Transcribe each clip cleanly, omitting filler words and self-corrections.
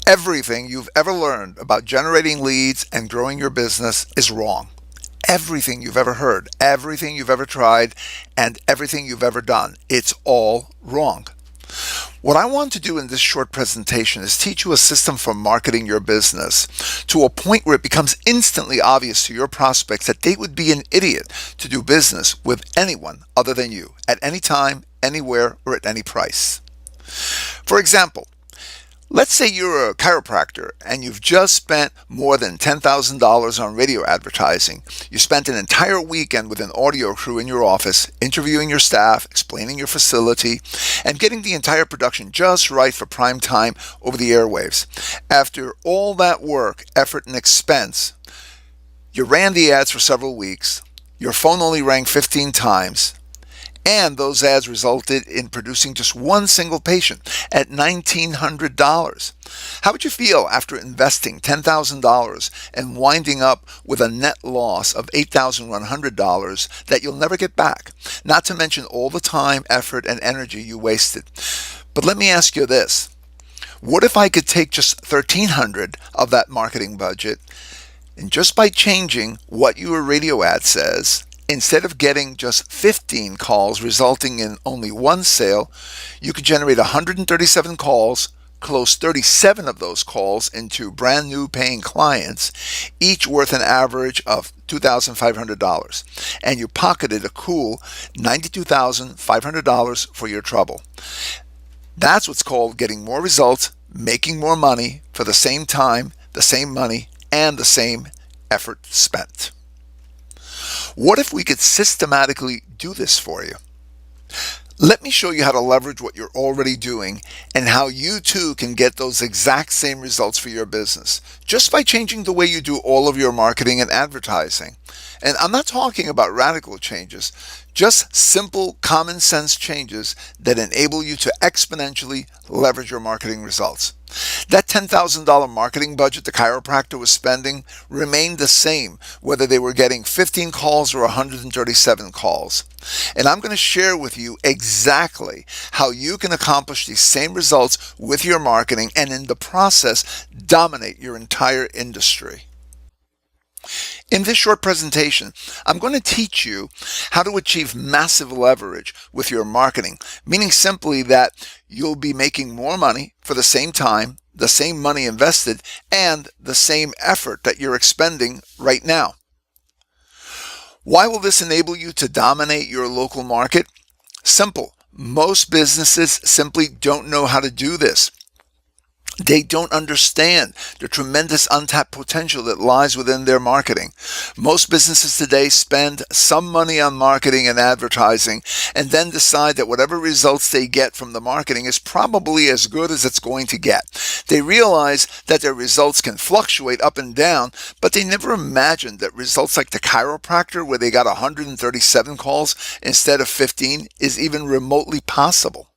Everything you've ever learned about generating leads and growing your business is wrong. Everything you've ever heard, everything you've ever tried, and everything you've ever done, it's all wrong. What I want to do in this short presentation is teach you a system for marketing your business to a point where it becomes instantly obvious to your prospects that they would be an idiot to do business with anyone other than you at any time, anywhere, or at any price. For example, let's say you're a chiropractor and you've just spent more than $10,000 on radio advertising. You spent an entire weekend with an audio crew in your office, interviewing your staff, explaining your facility, and getting the entire production just right for prime time over the airwaves. After all that work, effort, and expense, you ran the ads for several weeks. Your phone only rang 15 times. And those ads resulted in producing just one single patient at $1,900. How would you feel after investing $10,000 and winding up with a net loss of $8,100 that you'll never get back? Not to mention all the time, effort, and energy you wasted. But let me ask you this. What if I could take just $1,300 of that marketing budget, and just by changing what your radio ad says, instead of getting just 15 calls resulting in only one sale, you could generate 137 calls, close 37 of those calls into brand new paying clients, each worth an average of $2,500. And you pocketed a cool $92,500 for your trouble. That's what's called getting more results, making more money for the same time, the same money, and the same effort spent. What if we could systematically do this for you? Let me show you how to leverage what you're already doing and how you too can get those exact same results for your business just by changing the way you do all of your marketing and advertising. And I'm not talking about radical changes, just simple common sense changes that enable you to exponentially leverage your marketing results. That $10,000 marketing budget the chiropractor was spending remained the same whether they were getting 15 calls or 137 calls. And I'm going to share with you exactly how you can accomplish these same results with your marketing and in the process dominate your entire industry. In this short presentation, I'm going to teach you how to achieve massive leverage with your marketing, meaning simply that you'll be making more money for the same time, the same money invested, and the same effort that you're expending right now. Why will this enable you to dominate your local market? Simple. Most businesses simply don't know how to do this. They don't understand the tremendous untapped potential that lies within their marketing. Most businesses today spend some money on marketing and advertising and then decide that whatever results they get from the marketing is probably as good as it's going to get. They realize that their results can fluctuate up and down, but they never imagined that results like the chiropractor, where they got 137 calls instead of 15, is even remotely possible.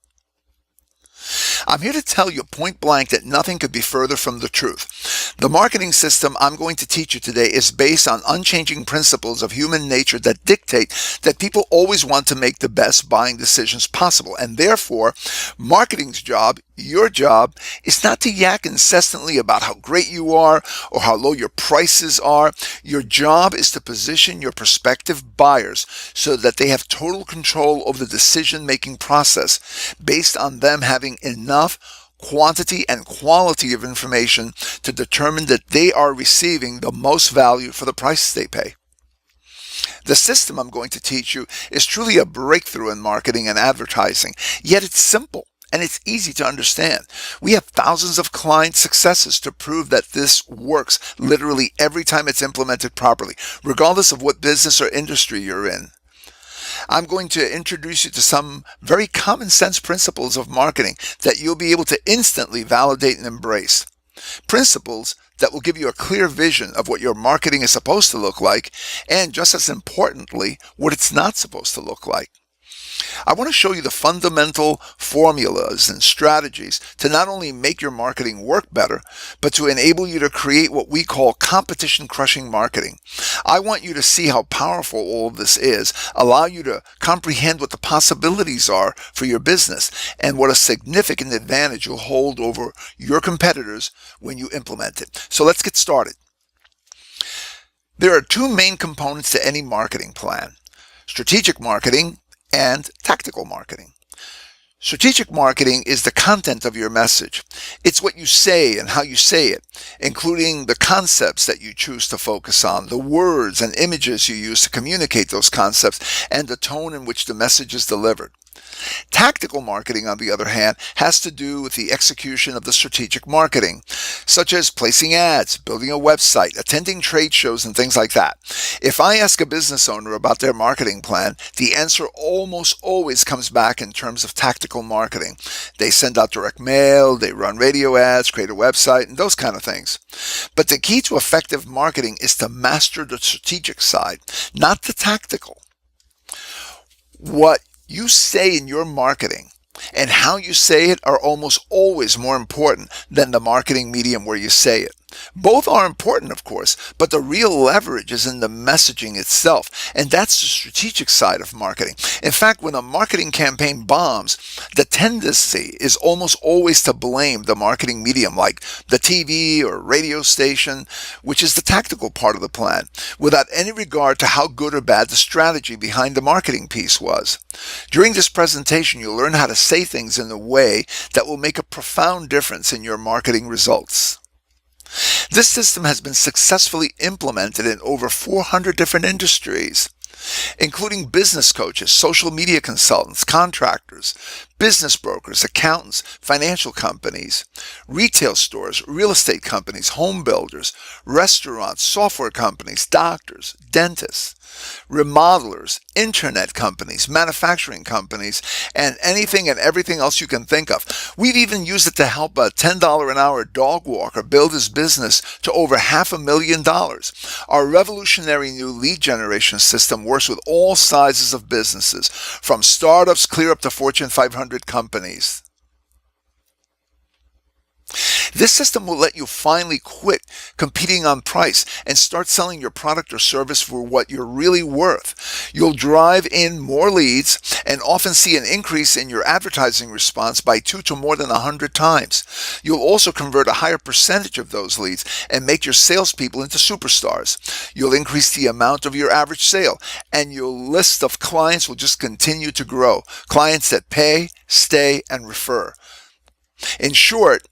I'm here to tell you point blank that nothing could be further from the truth. The marketing system I'm going to teach you today is based on unchanging principles of human nature that dictate that people always want to make the best buying decisions possible. And therefore, marketing's job, your job, is not to yak incessantly about how great you are or how low your prices are. Your job is to position your prospective buyers so that they have total control over the decision-making process based on them having enough quantity and quality of information to determine that they are receiving the most value for the price they pay. The system I'm going to teach you is truly a breakthrough in marketing and advertising, yet it's simple and it's easy to understand. We have thousands of client successes to prove that this works literally every time it's implemented properly, regardless of what business or industry you're in. I'm going to introduce you to some very common sense principles of marketing that you'll be able to instantly validate and embrace. Principles that will give you a clear vision of what your marketing is supposed to look like, and just as importantly, what it's not supposed to look like. I want to show you the fundamental formulas and strategies to not only make your marketing work better, but to enable you to create what we call competition crushing marketing. I want you to see how powerful all of this is, allow you to comprehend what the possibilities are for your business, and what a significant advantage you'll hold over your competitors when you implement it. So let's get started. There are two main components to any marketing plan: strategic marketing and tactical marketing. Strategic marketing is the content of your message. It's what you say and how you say it, including the concepts that you choose to focus on, the words and images you use to communicate those concepts, and the tone in which the message is delivered. Tactical marketing, on the other hand, has to do with the execution of the strategic marketing, such as placing ads, building a website, attending trade shows, and things like that. If I ask a business owner about their marketing plan, the answer almost always comes back in terms of tactical marketing. They send out direct mail, they run radio ads, create a website, and those kind of things. But the key to effective marketing is to master the strategic side, not the tactical. What you say in your marketing and how you say it are almost always more important than the marketing medium where you say it. Both are important, of course, but the real leverage is in the messaging itself, and that's the strategic side of marketing. In fact, when a marketing campaign bombs, the tendency is almost always to blame the marketing medium, like the TV or radio station, which is the tactical part of the plan, without any regard to how good or bad the strategy behind the marketing piece was. During this presentation, you'll learn how to say things in a way that will make a profound difference in your marketing results. This system has been successfully implemented in over 400 different industries, including business coaches, social media consultants, contractors, business brokers, accountants, financial companies, retail stores, real estate companies, home builders, restaurants, software companies, doctors, dentists, remodelers, internet companies, manufacturing companies, and anything and everything else you can think of. We've even used it to help a $10 an hour dog walker build his business to over $500,000. Our revolutionary new lead generation system works with all sizes of businesses, from startups clear up to Fortune 500 companies. This system will let you finally quit competing on price and start selling your product or service for what you're really worth. You'll drive in more leads and often see an increase in your advertising response by 2 to more than 100 times. You'll also convert a higher percentage of those leads and make your salespeople into superstars. You'll increase the amount of your average sale, and your list of clients will just continue to grow. Clients that pay, stay, and refer. In short,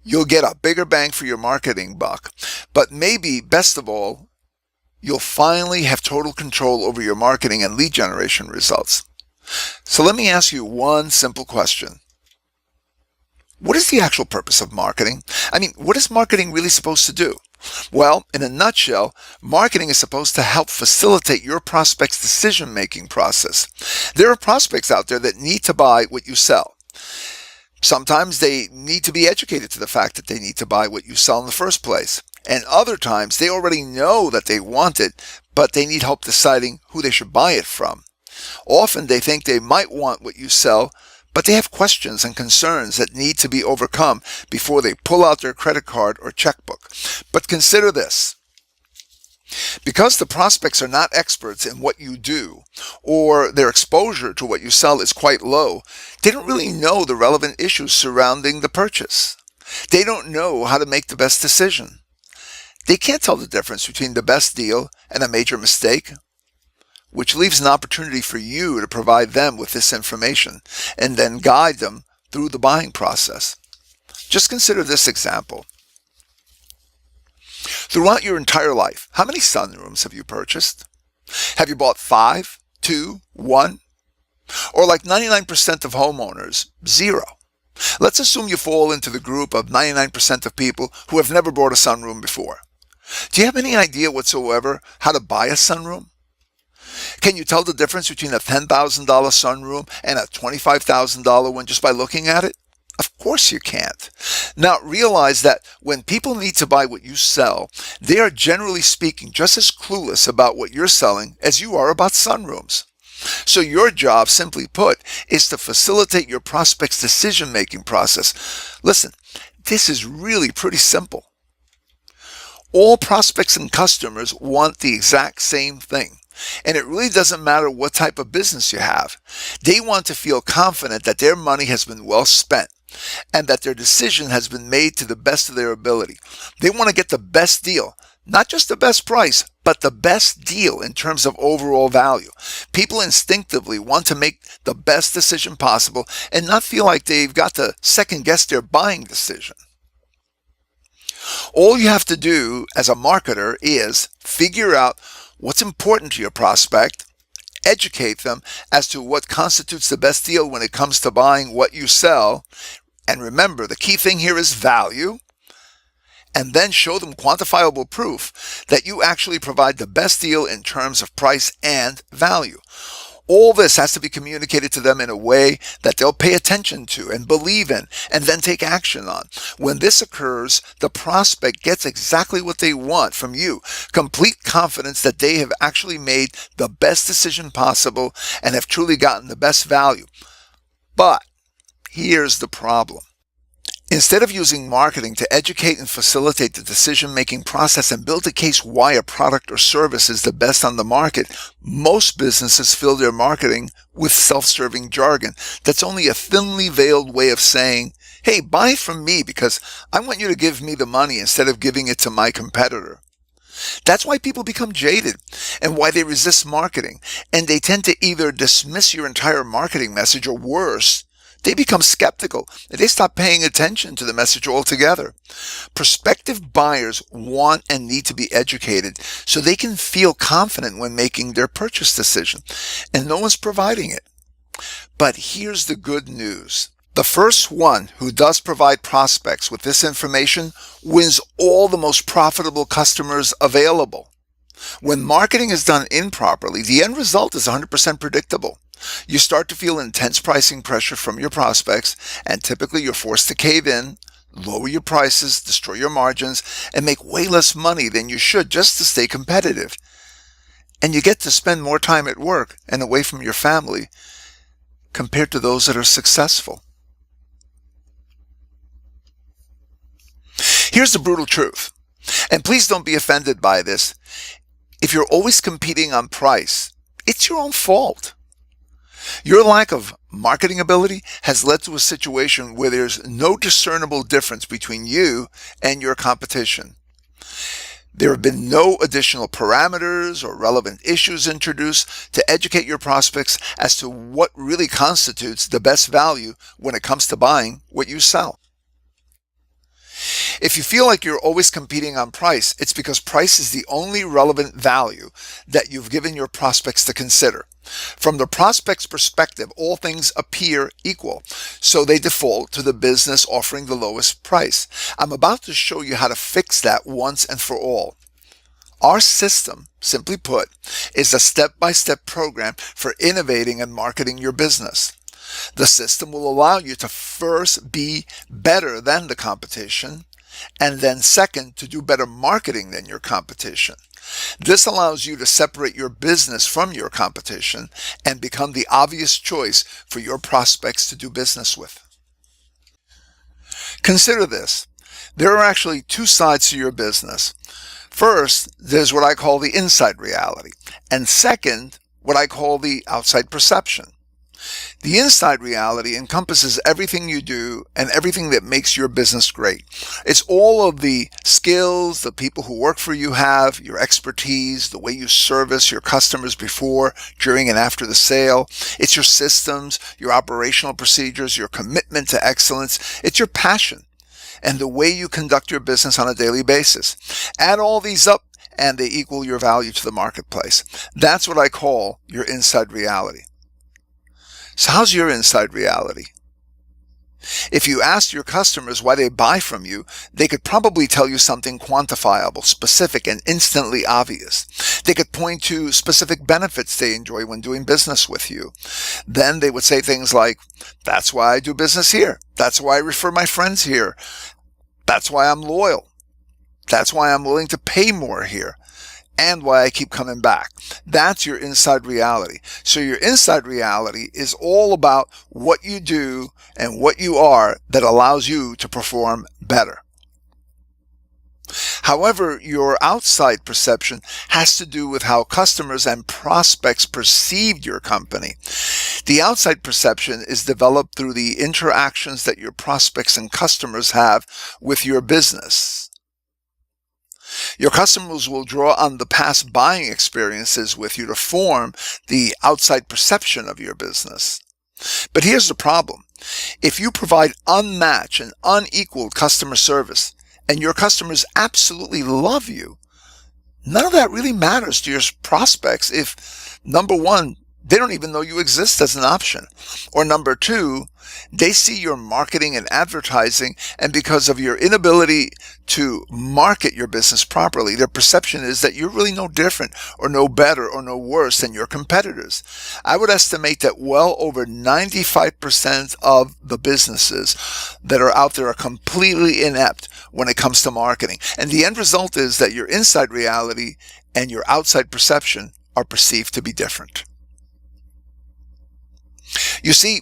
you'll get a bigger bang for your marketing buck, but maybe best of all, you'll finally have total control over your marketing and lead generation results. So let me ask you one simple question. What is the actual purpose of marketing? What is marketing really supposed to do? Well, in a nutshell, marketing is supposed to help facilitate your prospect's decision-making process. There are prospects out there that need to buy what you sell. Sometimes they need to be educated to the fact that they need to buy what you sell in the first place. And other times they already know that they want it, but they need help deciding who they should buy it from. Often they think they might want what you sell, but they have questions and concerns that need to be overcome before they pull out their credit card or checkbook. But consider this. Because the prospects are not experts in what you do, or their exposure to what you sell is quite low, they don't really know the relevant issues surrounding the purchase. They don't know how to make the best decision. They can't tell the difference between the best deal and a major mistake, which leaves an opportunity for you to provide them with this information and then guide them through the buying process. Just consider this example. Throughout your entire life, how many sunrooms have you purchased? Have you bought 5, 2, 1? Or like 99% of homeowners, 0. Let's assume you fall into the group of 99% of people who have never bought a sunroom before. Do you have any idea whatsoever how to buy a sunroom? Can you tell the difference between a $10,000 sunroom and a $25,000 one just by looking at it? Of course you can't. Now realize that when people need to buy what you sell, they are generally speaking just as clueless about what you're selling as you are about sunrooms. So your job, simply put, is to facilitate your prospect's decision-making process. Listen, this is really pretty simple. All prospects and customers want the exact same thing. And it really doesn't matter what type of business you have. They want to feel confident that their money has been well spent and that their decision has been made to the best of their ability. They want to get the best deal, not just the best price, but the best deal in terms of overall value. People instinctively want to make the best decision possible and not feel like they've got to second guess their buying decision. All you have to do as a marketer is figure out what's important to your prospect, educate them as to what constitutes the best deal when it comes to buying what you sell, and remember, the key thing here is value, and then show them quantifiable proof that you actually provide the best deal in terms of price and value. All this has to be communicated to them in a way that they'll pay attention to and believe in and then take action on. When this occurs, the prospect gets exactly what they want from you, complete confidence that they have actually made the best decision possible and have truly gotten the best value. But here's the problem. Instead of using marketing to educate and facilitate the decision-making process and build a case why a product or service is the best on the market, most businesses fill their marketing with self-serving jargon that's only a thinly veiled way of saying, hey, buy from me because I want you to give me the money instead of giving it to my competitor. That's why people become jaded and why they resist marketing, and they tend to either dismiss your entire marketing message or worse, they become skeptical and they stop paying attention to the message altogether. Prospective buyers want and need to be educated so they can feel confident when making their purchase decision, and no one's providing it. But here's the good news. The first one who does provide prospects with this information wins all the most profitable customers available. When marketing is done improperly, the end result is 100% predictable. You start to feel intense pricing pressure from your prospects, and typically you're forced to cave in, lower your prices, destroy your margins, and make way less money than you should just to stay competitive. And you get to spend more time at work and away from your family compared to those that are successful. Here's the brutal truth, and please don't be offended by this. If you're always competing on price, it's your own fault. Your lack of marketing ability has led to a situation where there's no discernible difference between you and your competition. There have been no additional parameters or relevant issues introduced to educate your prospects as to what really constitutes the best value when it comes to buying what you sell. If you feel like you're always competing on price, it's because price is the only relevant value that you've given your prospects to consider. From the prospect's perspective, all things appear equal, so they default to the business offering the lowest price. I'm about to show you how to fix that once and for all. Our system, simply put, is a step-by-step program for innovating and marketing your business. The system will allow you to first be better than the competition, and then second, to do better marketing than your competition. This allows you to separate your business from your competition and become the obvious choice for your prospects to do business with. Consider this. There are actually two sides to your business. First, there's what I call the inside reality, and second, what I call the outside perception. The inside reality encompasses everything you do and everything that makes your business great. It's all of the skills the people who work for you have, your expertise, the way you service your customers before, during, and after the sale. It's your systems, your operational procedures, your commitment to excellence. It's your passion and the way you conduct your business on a daily basis. Add all these up and they equal your value to the marketplace. That's what I call your inside reality. So how's your inside reality? If you asked your customers why they buy from you, they could probably tell you something quantifiable, specific, and instantly obvious. They could point to specific benefits they enjoy when doing business with you. Then they would say things like, that's why I do business here. That's why I refer my friends here. That's why I'm loyal. That's why I'm willing to pay more here. and why I keep coming back. That's your inside reality. So your inside reality is all about what you do and what you are that allows you to perform better. However, your outside perception has to do with how customers and prospects perceived your company. The outside perception is developed through the interactions that your prospects and customers have with your business. Your customers will draw on the past buying experiences with you to form the outside perception of your business. But here's the problem. If you provide unmatched and unequaled customer service, and your customers absolutely love you, none of that really matters to your prospects if, number one, they don't even know you exist as an option, or number two, they see your marketing and advertising, and because of your inability to market your business properly, their perception is that you're really no different or no better or no worse than your competitors. I would estimate that well over 95% of the businesses that are out there are completely inept when it comes to marketing. And the end result is that your inside reality and your outside perception are perceived to be different. You see,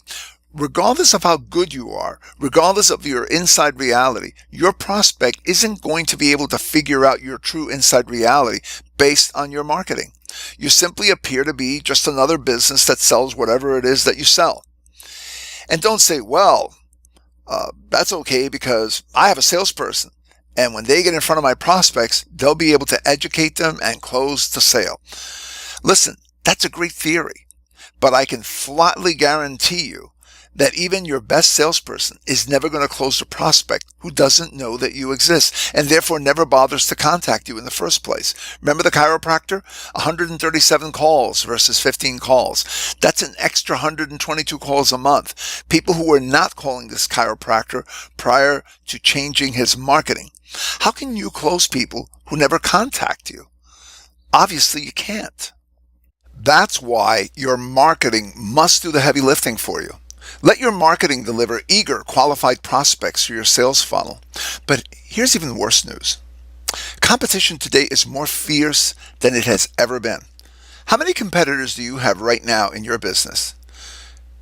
regardless of how good you are, regardless of your inside reality, your prospect isn't going to be able to figure out your true inside reality based on your marketing. You simply appear to be just another business that sells whatever it is that you sell. And don't say, well, that's okay because I have a salesperson. And when they get in front of my prospects, they'll be able to educate them and close the sale. Listen, that's a great theory. But I can flatly guarantee you that even your best salesperson is never going to close a prospect who doesn't know that you exist and therefore never bothers to contact you in the first place. Remember the chiropractor? 137 calls versus 15 calls. That's an extra 122 calls a month. People who were not calling this chiropractor prior to changing his marketing. How can you close people who never contact you? Obviously you can't. That's why your marketing must do the heavy lifting for you. Let your marketing deliver eager, qualified prospects for your sales funnel. But here's even worse news. Competition today is more fierce than it has ever been. How many competitors do you have right now in your business?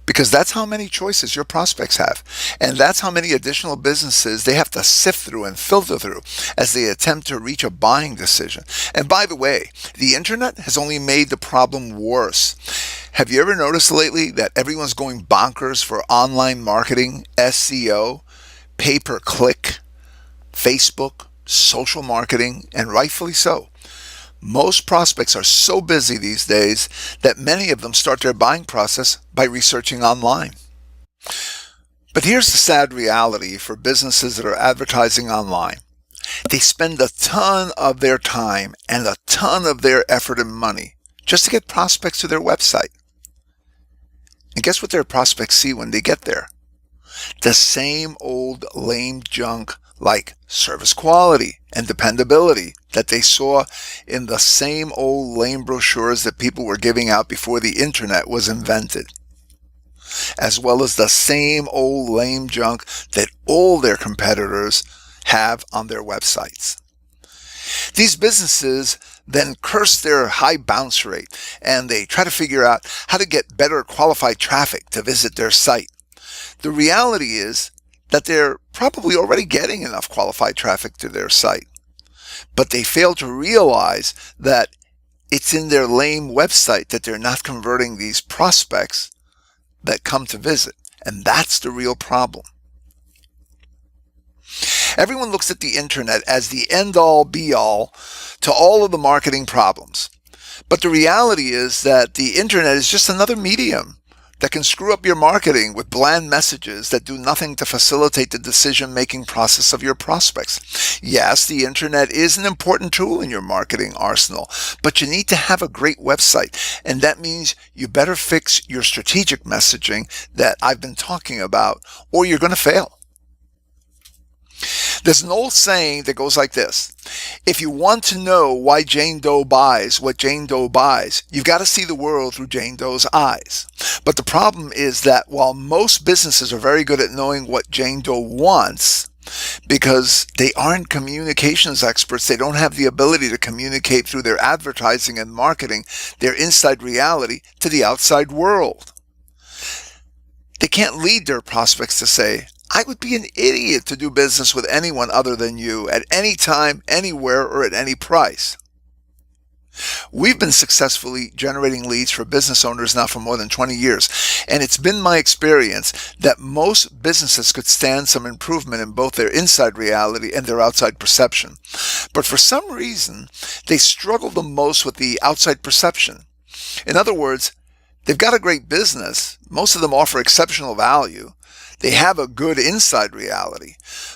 Because that's how many choices your prospects have. And that's how many additional businesses they have to sift through and filter through as they attempt to reach a buying decision. And by the way, the internet has only made the problem worse. Have you ever noticed lately that everyone's going bonkers for online marketing, SEO, pay-per-click, Facebook, social marketing, and rightfully so? Most prospects are so busy these days that many of them start their buying process by researching online. But here's the sad reality for businesses that are advertising online. They spend a ton of their time and a ton of their effort and money just to get prospects to their website. And guess what their prospects see when they get there? The same old lame junk like service quality and dependability that they saw in the same old lame brochures that people were giving out before the internet was invented, as well as the same old lame junk that all their competitors have on their websites. These businesses then curse their high bounce rate and they try to figure out how to get better qualified traffic to visit their site. The reality is that they're probably already getting enough qualified traffic to their site, but they fail to realize that it's in their lame website that they're not converting these prospects that come to visit, and that's the real problem. Everyone looks at the internet as the end-all be-all to all of the marketing problems, but the reality is that the internet is just another medium that can screw up your marketing with bland messages that do nothing to facilitate the decision-making process of your prospects. Yes, the internet is an important tool in your marketing arsenal, but you need to have a great website, and that means you better fix your strategic messaging that I've been talking about, or you're going to fail. There's an old saying that goes like this: if you want to know why Jane Doe buys what Jane Doe buys, you've got to see the world through Jane Doe's eyes. But the problem is that while most businesses are very good at knowing what Jane Doe wants, because they aren't communications experts. They don't have the ability to communicate through their advertising and marketing their inside reality to the outside world. They can't lead their prospects to say, I would be an idiot to do business with anyone other than you at any time, anywhere, or at any price. We've been successfully generating leads for business owners now for more than 20 years, and it's been my experience that most businesses could stand some improvement in both their inside reality and their outside perception. But for some reason, they struggle the most with the outside perception. In other words, they've got a great business, most of them offer exceptional value, they have a good inside reality,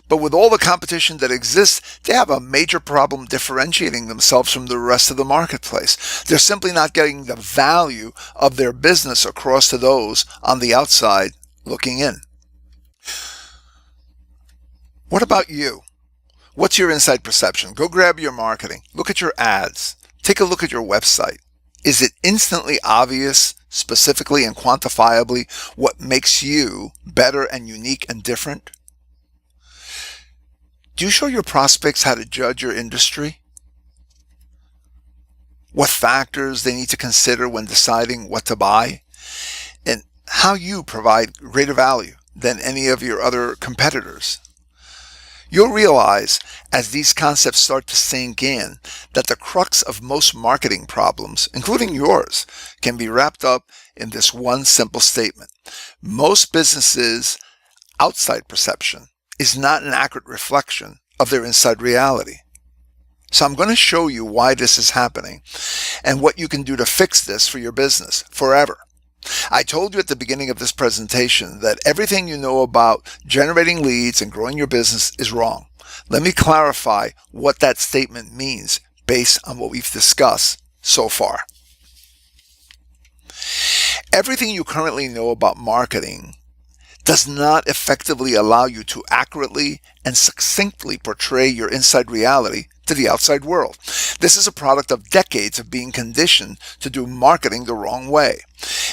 but with all the competition that exists, they have a major problem differentiating themselves from the rest of the marketplace. They're simply not getting the value of their business across to those on the outside looking in. What about you? What's your inside perception? Go grab your marketing. Look at your ads. Take a look at your website. Is it instantly obvious, specifically and quantifiably, what makes you better and unique and different? Do you show your prospects how to judge your industry? What factors they need to consider when deciding what to buy? And how you provide greater value than any of your other competitors? You'll realize, as these concepts start to sink in, that the crux of most marketing problems, including yours, can be wrapped up in this one simple statement. Most businesses' outside perception is not an accurate reflection of their inside reality. So I'm going to show you why this is happening and what you can do to fix this for your business forever. I told you at the beginning of this presentation that everything you know about generating leads and growing your business is wrong. Let me clarify what that statement means based on what we've discussed so far. Everything you currently know about marketing does not effectively allow you to accurately and succinctly portray your inside reality to the outside world. This is a product of decades of being conditioned to do marketing the wrong way.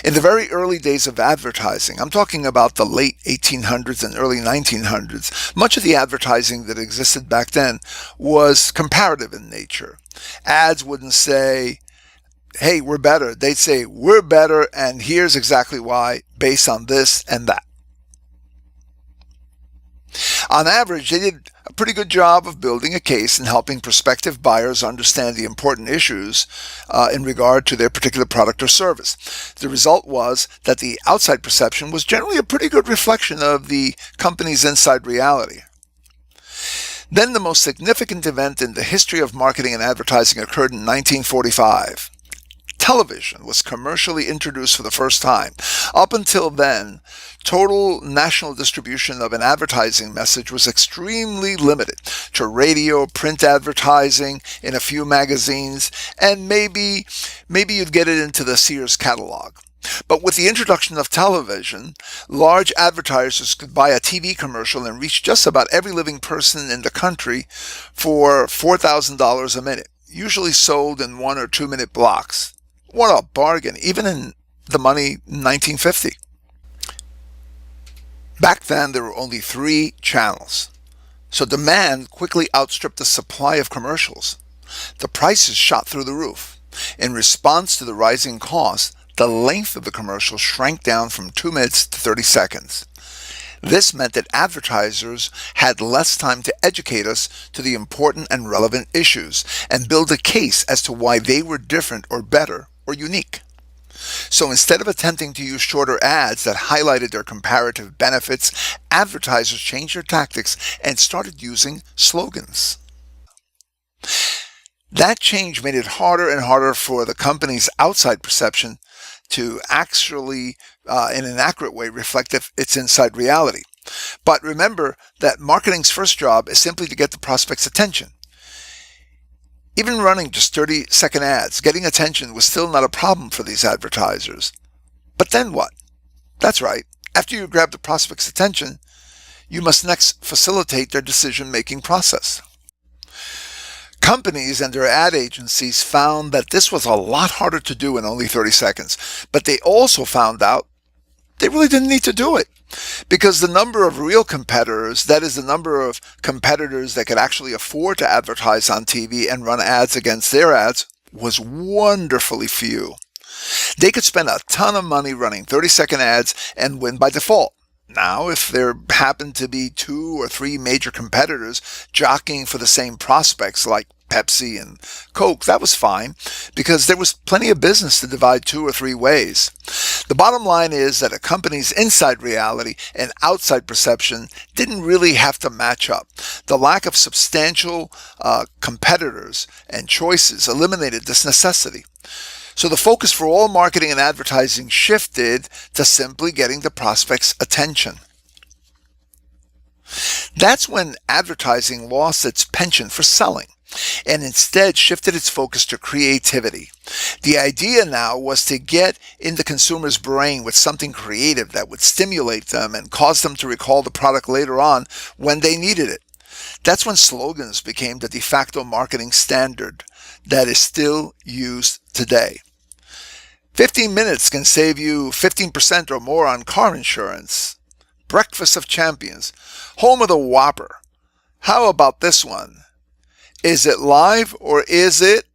In the very early days of advertising, I'm talking about the late 1800s and early 1900s, much of the advertising that existed back then was comparative in nature. Ads wouldn't say, hey, we're better. They'd say, we're better, and here's exactly why, based on this and that. On average, they did a pretty good job of building a case and helping prospective buyers understand the important issues in regard to their particular product or service. The result was that the outside perception was generally a pretty good reflection of the company's inside reality. Then the most significant event in the history of marketing and advertising occurred in 1945. Television was commercially introduced for the first time. Up until then, total national distribution of an advertising message was extremely limited to radio, print advertising, in a few magazines, and maybe you'd get it into the Sears catalog. But with the introduction of television, large advertisers could buy a TV commercial and reach just about every living person in the country for $4,000 a minute, usually sold in 1 or 2 minute blocks. What a bargain, even in the money 1950. Back then, there were only 3 channels, so demand quickly outstripped the supply of commercials. The prices shot through the roof. In response to the rising costs, the length of the commercial shrank down from 2 minutes to 30 seconds. This meant that advertisers had less time to educate us to the important and relevant issues and build a case as to why they were different or better or unique. So instead of attempting to use shorter ads that highlighted their comparative benefits, advertisers changed their tactics and started using slogans. That change made it harder and harder for the company's outside perception to actually, in an accurate way, reflect its inside reality. But remember that marketing's first job is simply to get the prospect's attention. Even running just 30-second ads, getting attention was still not a problem for these advertisers. But then what? That's right. After you grab the prospect's attention, you must next facilitate their decision-making process. Companies and their ad agencies found that this was a lot harder to do in only 30 seconds, but they also found out they really didn't need to do it. because the number of real competitors, that is the number of competitors that could actually afford to advertise on TV and run ads against their ads, was wonderfully few. They could spend a ton of money running 30-second ads and win by default. Now, if there happened to be 2 or 3 major competitors jockeying for the same prospects like Pepsi and Coke, that was fine because there was plenty of business to divide 2 or 3 ways. The bottom line is that a company's inside reality and outside perception didn't really have to match up. The lack of substantial competitors and choices eliminated this necessity. So the focus for all marketing and advertising shifted to simply getting the prospect's attention. That's when advertising lost its penchant for selling and instead shifted its focus to creativity. The idea now was to get in the consumer's brain with something creative that would stimulate them and cause them to recall the product later on when they needed it. That's when slogans became the de facto marketing standard that is still used today. 15 minutes can save you 15% or more on car insurance. Breakfast of Champions. Home of the Whopper. How about this one? Is it live or is it?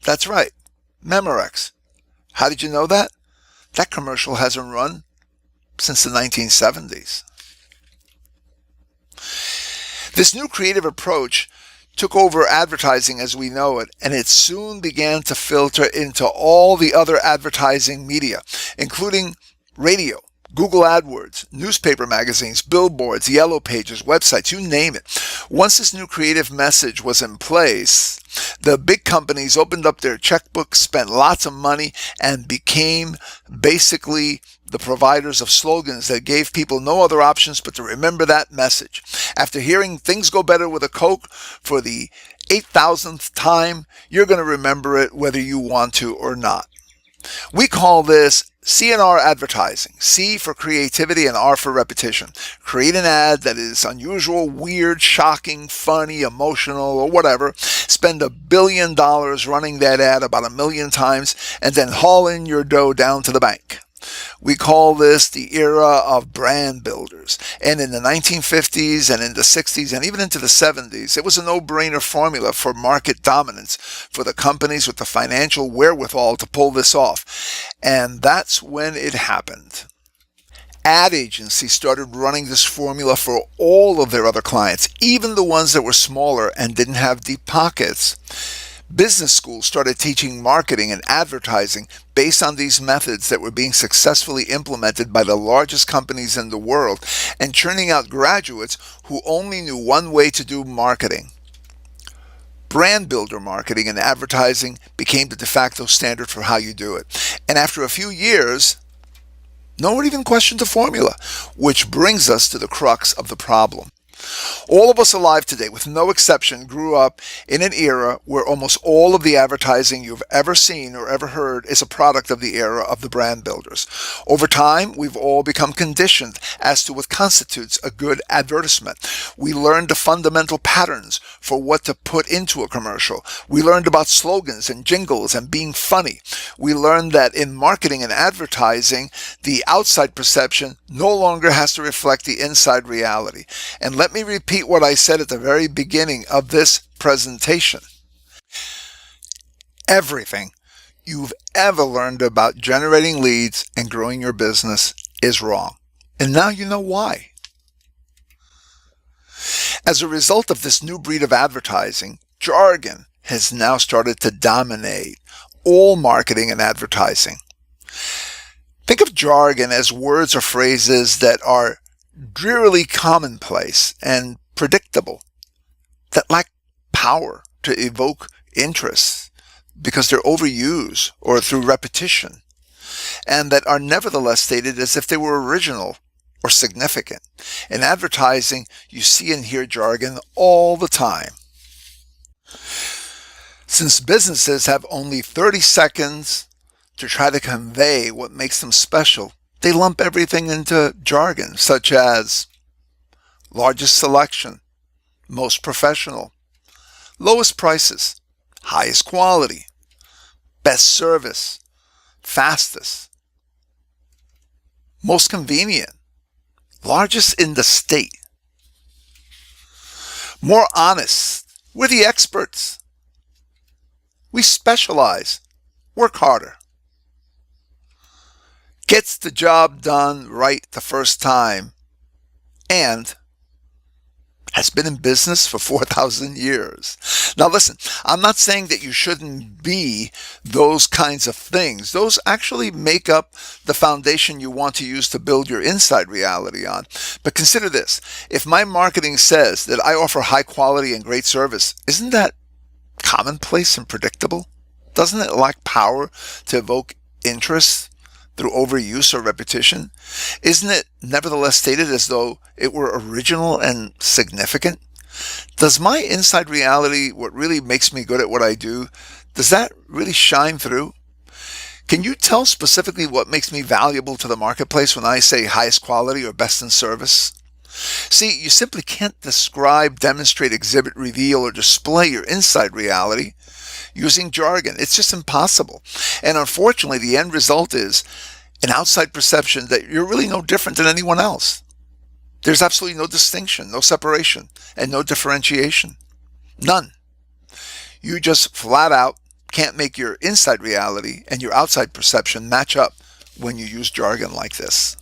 That's right, Memorex. How did you know that? That commercial hasn't run since the 1970s. This new creative approach took over advertising as we know it, and it soon began to filter into all the other advertising media, including radio, Google AdWords, newspaper magazines, billboards, yellow pages, websites, you name it. Once this new creative message was in place, the big companies opened up their checkbooks, spent lots of money, and became basically the providers of slogans that gave people no other options but to remember that message. After hearing "things go better with a Coke" for the 8,000th time, you're going to remember it whether you want to or not. We call this C&R advertising. C for creativity and R for repetition. Create an ad that is unusual, weird, shocking, funny, emotional, or whatever. Spend $1 billion running that ad about 1 million times and then haul in your dough down to the bank. We call this the era of brand builders. And in the 1950s and in the 60s and even into the 70s, it was a no-brainer formula for market dominance for the companies with the financial wherewithal to pull this off. And that's when it happened. Ad agencies started running this formula for all of their other clients, even the ones that were smaller and didn't have deep pockets. Business schools started teaching marketing and advertising based on these methods that were being successfully implemented by the largest companies in the world and churning out graduates who only knew one way to do marketing. Brand builder marketing and advertising became the de facto standard for how you do it. And after a few years, no one even questioned the formula, which brings us to the crux of the problem. All of us alive today, with no exception, grew up in an era where almost all of the advertising you've ever seen or ever heard is a product of the era of the brand builders. Over time, we've all become conditioned as to what constitutes a good advertisement. We learned the fundamental patterns for what to put into a commercial. We learned about slogans and jingles and being funny. We learned that in marketing and advertising, the outside perception no longer has to reflect the inside reality. And let me repeat what I said at the very beginning of this presentation. Everything you've ever learned about generating leads and growing your business is wrong. And now you know why. As a result of this new breed of advertising, jargon has now started to dominate all marketing and advertising. Think of jargon as words or phrases that are drearily commonplace and predictable, that lack power to evoke interest because they're overused or through repetition, and that are nevertheless stated as if they were original or significant. In advertising, you see and hear jargon all the time. Since businesses have only 30 seconds to try to convey what makes them special, they lump everything into jargon, such as largest selection, most professional, lowest prices, highest quality, best service, fastest, most convenient, largest in the state, more honest. We're the experts. We specialize, work harder, gets the job done right the first time, and has been in business for 4,000 years. Now listen, I'm not saying that you shouldn't be those kinds of things. Those actually make up the foundation you want to use to build your inside reality on. But consider this. If my marketing says that I offer high quality and great service, isn't that commonplace and predictable? Doesn't it lack power to evoke interest through overuse or repetition? Isn't it nevertheless stated as though it were original and significant? Does my inside reality, what really makes me good at what I do, does that really shine through? Can you tell specifically what makes me valuable to the marketplace when I say highest quality or best in service? See, you simply can't describe, demonstrate, exhibit, reveal, or display your inside reality using jargon. It's just impossible. And unfortunately, the end result is an outside perception that you're really no different than anyone else. There's absolutely no distinction, no separation, and no differentiation. None. You just flat out can't make your inside reality and your outside perception match up when you use jargon like this.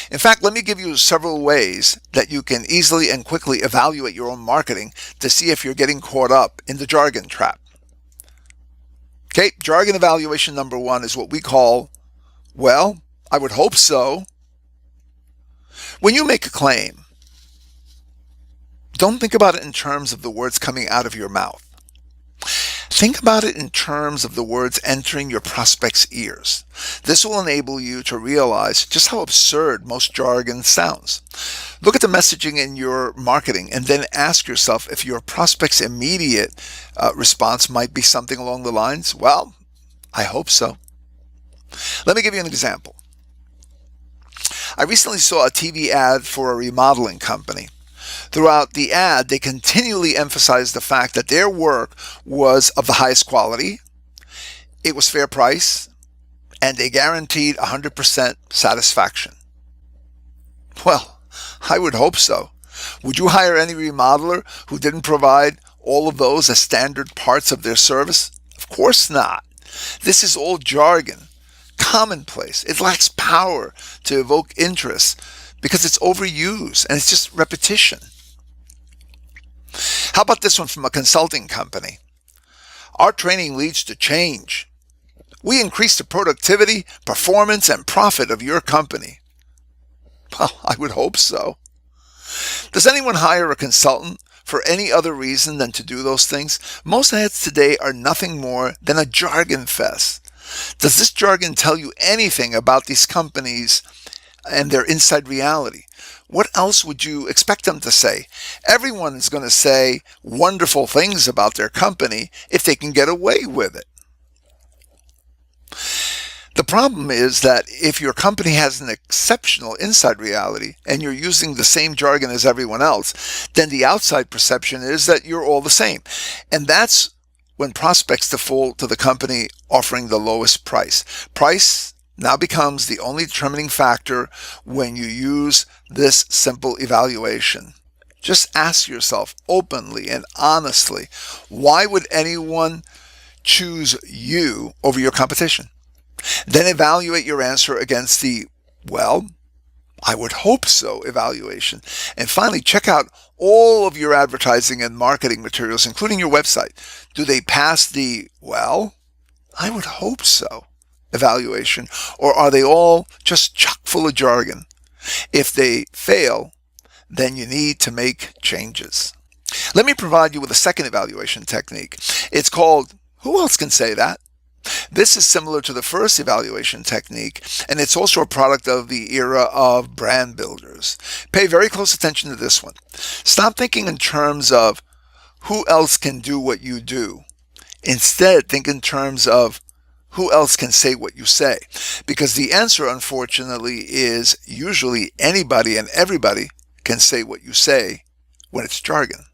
In fact, let me give you several ways that you can easily and quickly evaluate your own marketing to see if you're getting caught up in the jargon trap. Okay, jargon evaluation number one is what we call, well, I would hope so. When you make a claim, don't think about it in terms of the words coming out of your mouth. Think about it in terms of the words entering your prospect's ears. This will enable you to realize just how absurd most jargon sounds. Look at the messaging in your marketing and then ask yourself if your prospect's immediate response might be something along the lines, well, I hope so. Let me give you an example. I recently saw a TV ad for a remodeling company. Throughout the ad, they continually emphasized the fact that their work was of the highest quality, it was fair price, and they guaranteed 100% satisfaction. Well, I would hope so. Would you hire any remodeler who didn't provide all of those as standard parts of their service? Of course not. This is all jargon, commonplace. It lacks power to evoke interest because it's overused and it's just repetition. How about this one from a consulting company? Our training leads to change. We increase the productivity, performance, and profit of your company. Well, I would hope so. Does anyone hire a consultant for any other reason than to do those things? Most ads today are nothing more than a jargon fest. Does this jargon tell you anything about these companies and their inside reality? What else would you expect them to say? Everyone is going to say wonderful things about their company if they can get away with it. The problem is that if your company has an exceptional inside reality and you're using the same jargon as everyone else, then the outside perception is that you're all the same. And that's when prospects default to the company offering the lowest price. Price now becomes the only determining factor when you use this simple evaluation. Just ask yourself openly and honestly, why would anyone choose you over your competition? Then evaluate your answer against the, well, I would hope so evaluation. And finally, check out all of your advertising and marketing materials, including your website. Do they pass the, well, I would hope so evaluation, or are they all just chock full of jargon? If they fail, then you need to make changes. Let me provide you with a second evaluation technique. It's called, who else can say that? This is similar to the first evaluation technique, and it's also a product of the era of brand builders. Pay very close attention to this one. Stop thinking in terms of who else can do what you do. Instead, think in terms of who else can say what you say? Because the answer, unfortunately, is usually anybody and everybody can say what you say when it's jargon.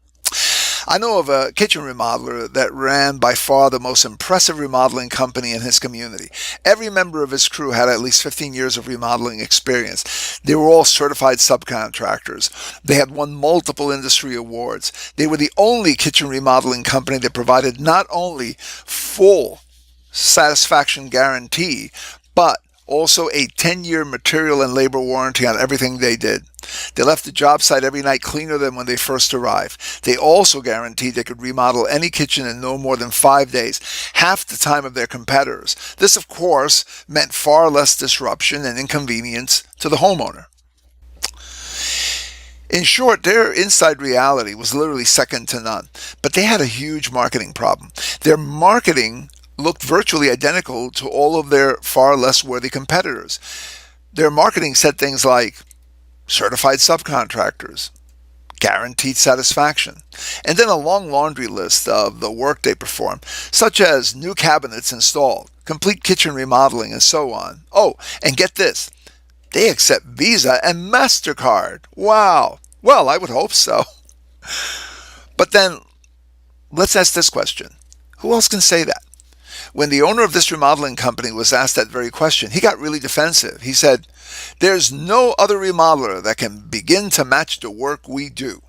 I know of a kitchen remodeler that ran by far the most impressive remodeling company in his community. Every member of his crew had at least 15 years of remodeling experience. They were all certified subcontractors. They had won multiple industry awards. They were the only kitchen remodeling company that provided not only full satisfaction guarantee, but also a 10-year material and labor warranty on everything they did. They left the job site every night cleaner than when they first arrived. They also guaranteed they could remodel any kitchen in no more than 5 days, half the time of their competitors. This, of course, meant far less disruption and inconvenience to the homeowner. In short, their inside reality was literally second to none, but they had a huge marketing problem. Their marketing looked virtually identical to all of their far less worthy competitors. Their marketing said things like certified subcontractors, guaranteed satisfaction, and then a long laundry list of the work they perform, such as new cabinets installed, complete kitchen remodeling, and so on. Oh, and get this, they accept Visa and MasterCard. Wow. Well, I would hope so. But then, let's ask this question. Who else can say that? When the owner of this remodeling company was asked that very question, he got really defensive. He said, "There's no other remodeler that can begin to match the work we do.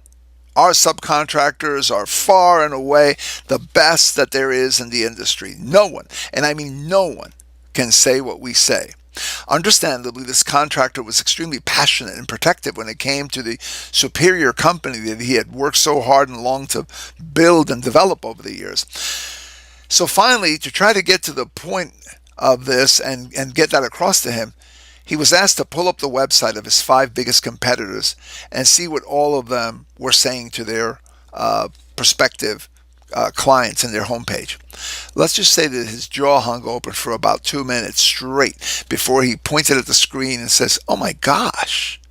Our subcontractors are far and away the best that there is in the industry. No one, and I mean no one, can say what we say." Understandably, this contractor was extremely passionate and protective when it came to the superior company that he had worked so hard and long to build and develop over the years. So finally, to try to get to the point of this and get that across to him, he was asked to pull up the website of his 5 biggest competitors and see what all of them were saying to their prospective clients in their homepage. Let's just say that his jaw hung open for about 2 minutes straight before he pointed at the screen and says, "Oh my gosh,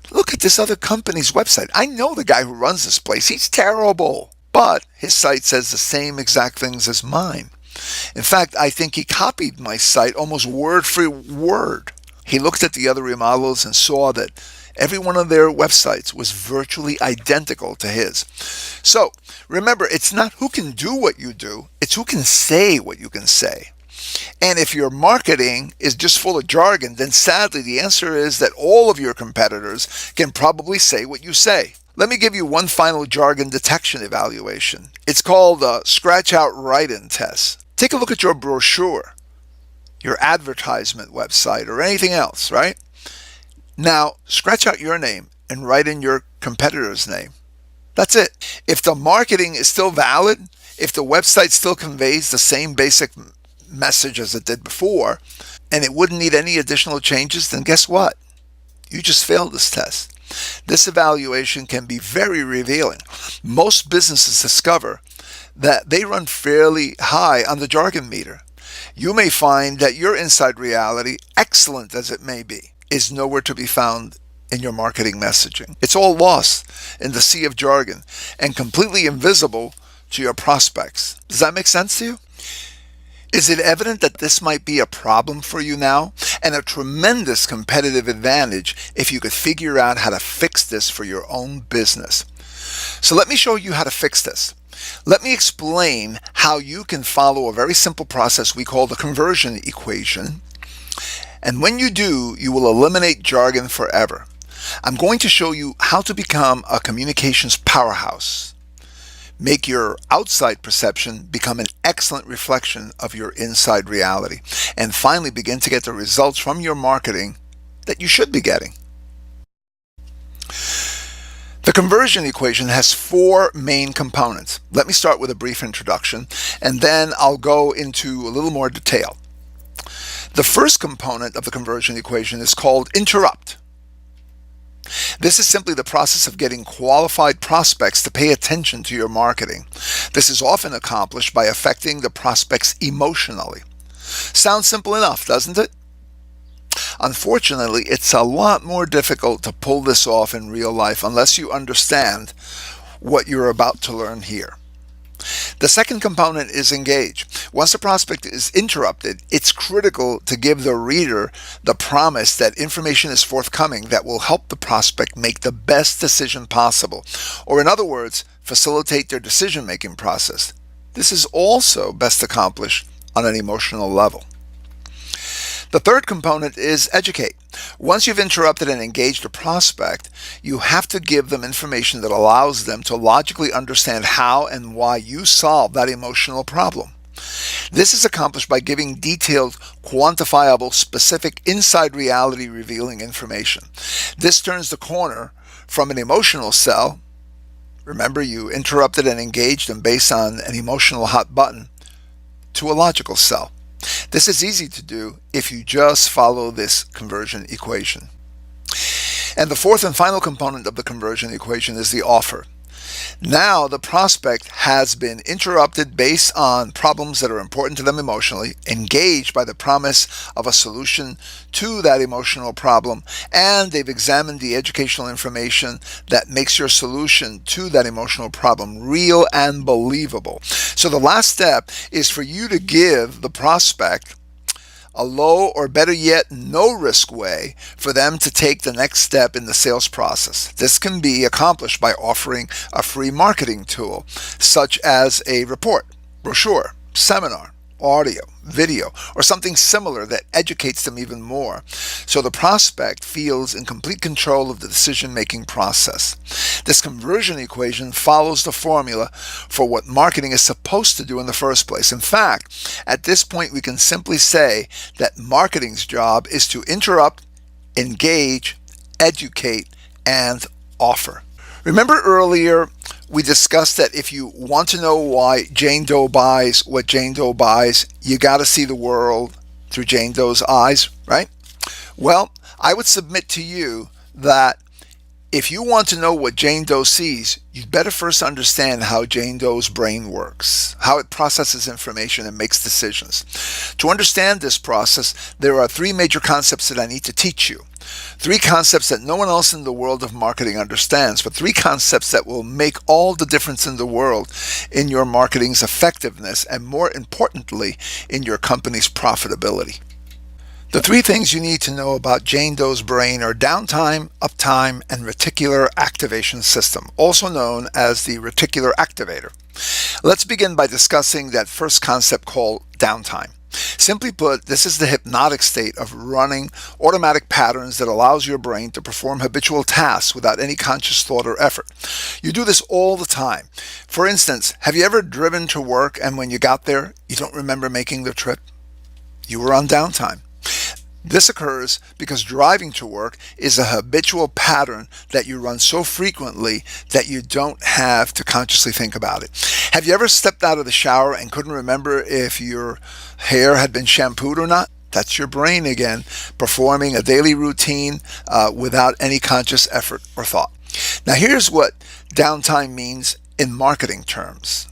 look at this other company's website. I know the guy who runs this place. He's terrible. But his site says the same exact things as mine. In fact, I think he copied my site almost word for word." He looked at the other remodelers and saw that every one of their websites was virtually identical to his. So remember, it's not who can do what you do, it's who can say what you can say. And if your marketing is just full of jargon, then sadly the answer is that all of your competitors can probably say what you say. Let me give you one final jargon detection evaluation. It's called the Scratch Out Write-In test. Take a look at your brochure, your advertisement website, or anything else, right? Now, scratch out your name and write in your competitor's name. That's it. If the marketing is still valid, if the website still conveys the same basic message as it did before, and it wouldn't need any additional changes, then guess what? You just failed this test. This evaluation can be very revealing. Most businesses discover that they run fairly high on the jargon meter. You may find that your inside reality, excellent as it may be, is nowhere to be found in your marketing messaging. It's all lost in the sea of jargon and completely invisible to your prospects. Does that make sense to you? Is it evident that this might be a problem for you now and a tremendous competitive advantage if you could figure out how to fix this for your own business? So let me show you how to fix this. Let me explain how you can follow a very simple process we call the conversion equation. And when you do, you will eliminate jargon forever. I'm going to show you how to become a communications powerhouse. Make your outside perception become an excellent reflection of your inside reality. And finally, begin to get the results from your marketing that you should be getting. The conversion equation has 4 main components. Let me start with a brief introduction, and then I'll go into a little more detail. The first component of the conversion equation is called interrupt. This is simply the process of getting qualified prospects to pay attention to your marketing. This is often accomplished by affecting the prospects emotionally. Sounds simple enough, doesn't it? Unfortunately, it's a lot more difficult to pull this off in real life unless you understand what you're about to learn here. The second component is engage. Once the prospect is interrupted, it's critical to give the reader the promise that information is forthcoming that will help the prospect make the best decision possible, or in other words, facilitate their decision-making process. This is also best accomplished on an emotional level. The third component is educate. Once you've interrupted and engaged a prospect, you have to give them information that allows them to logically understand how and why you solve that emotional problem. This is accomplished by giving detailed, quantifiable, specific, inside reality revealing information. This turns the corner from an emotional sell. Remember, you interrupted and engaged them based on an emotional hot button, to a logical sell. This is easy to do if you just follow this conversion equation. And the fourth and final component of the conversion equation is the offer. Now the prospect has been interrupted based on problems that are important to them emotionally, engaged by the promise of a solution to that emotional problem, and they've examined the educational information that makes your solution to that emotional problem real and believable. So the last step is for you to give the prospect a low, or better yet, no risk way for them to take the next step in the sales process. This can be accomplished by offering a free marketing tool, such as a report, brochure, seminar, audio, video, or something similar that educates them even more, so the prospect feels in complete control of the decision-making process. This conversion equation follows the formula for what marketing is supposed to do in the first place. In fact, at this point, we can simply say that marketing's job is to interrupt, engage, educate, and offer. Remember earlier we discussed that if you want to know why Jane Doe buys what Jane Doe buys, you got to see the world through Jane Doe's eyes, right? Well, I would submit to you that if you want to know what Jane Doe sees, you'd better first understand how Jane Doe's brain works, how it processes information and makes decisions. To understand this process, there are three major concepts that I need to teach you. Three concepts that no one else in the world of marketing understands, but three concepts that will make all the difference in the world in your marketing's effectiveness and, more importantly, in your company's profitability. The three things you need to know about Jane Doe's brain are downtime, uptime, and reticular activation system, also known as the reticular activator. Let's begin by discussing that first concept called downtime. Simply put, this is the hypnotic state of running automatic patterns that allows your brain to perform habitual tasks without any conscious thought or effort. You do this all the time. For instance, have you ever driven to work and when you got there, you don't remember making the trip? You were on downtime. This occurs because driving to work is a habitual pattern that you run so frequently that you don't have to consciously think about it. Have you ever stepped out of the shower and couldn't remember if your hair had been shampooed or not? That's your brain again, performing a daily routine without any conscious effort or thought. Now here's what downtime means in marketing terms.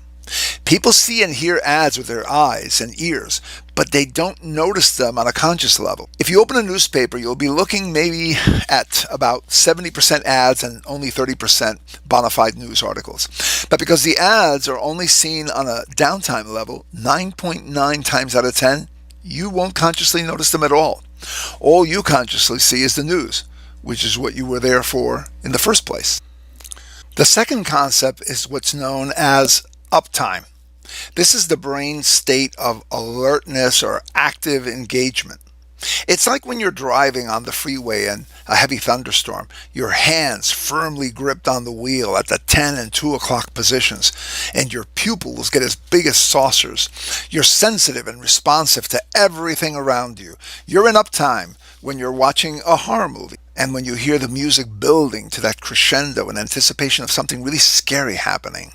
People see and hear ads with their eyes and ears, but they don't notice them on a conscious level. If you open a newspaper, you'll be looking maybe at about 70% ads and only 30% bona fide news articles. But because the ads are only seen on a downtime level, 9.9 times out of 10, you won't consciously notice them at all. All you consciously see is the news, which is what you were there for in the first place. The second concept is what's known as uptime. This is the brain's state of alertness or active engagement. It's like when you're driving on the freeway in a heavy thunderstorm, your hands firmly gripped on the wheel at the 10 and 2 o'clock positions, and your pupils get as big as saucers. You're sensitive and responsive to everything around you. You're in uptime when you're watching a horror movie, and when you hear the music building to that crescendo in anticipation of something really scary happening.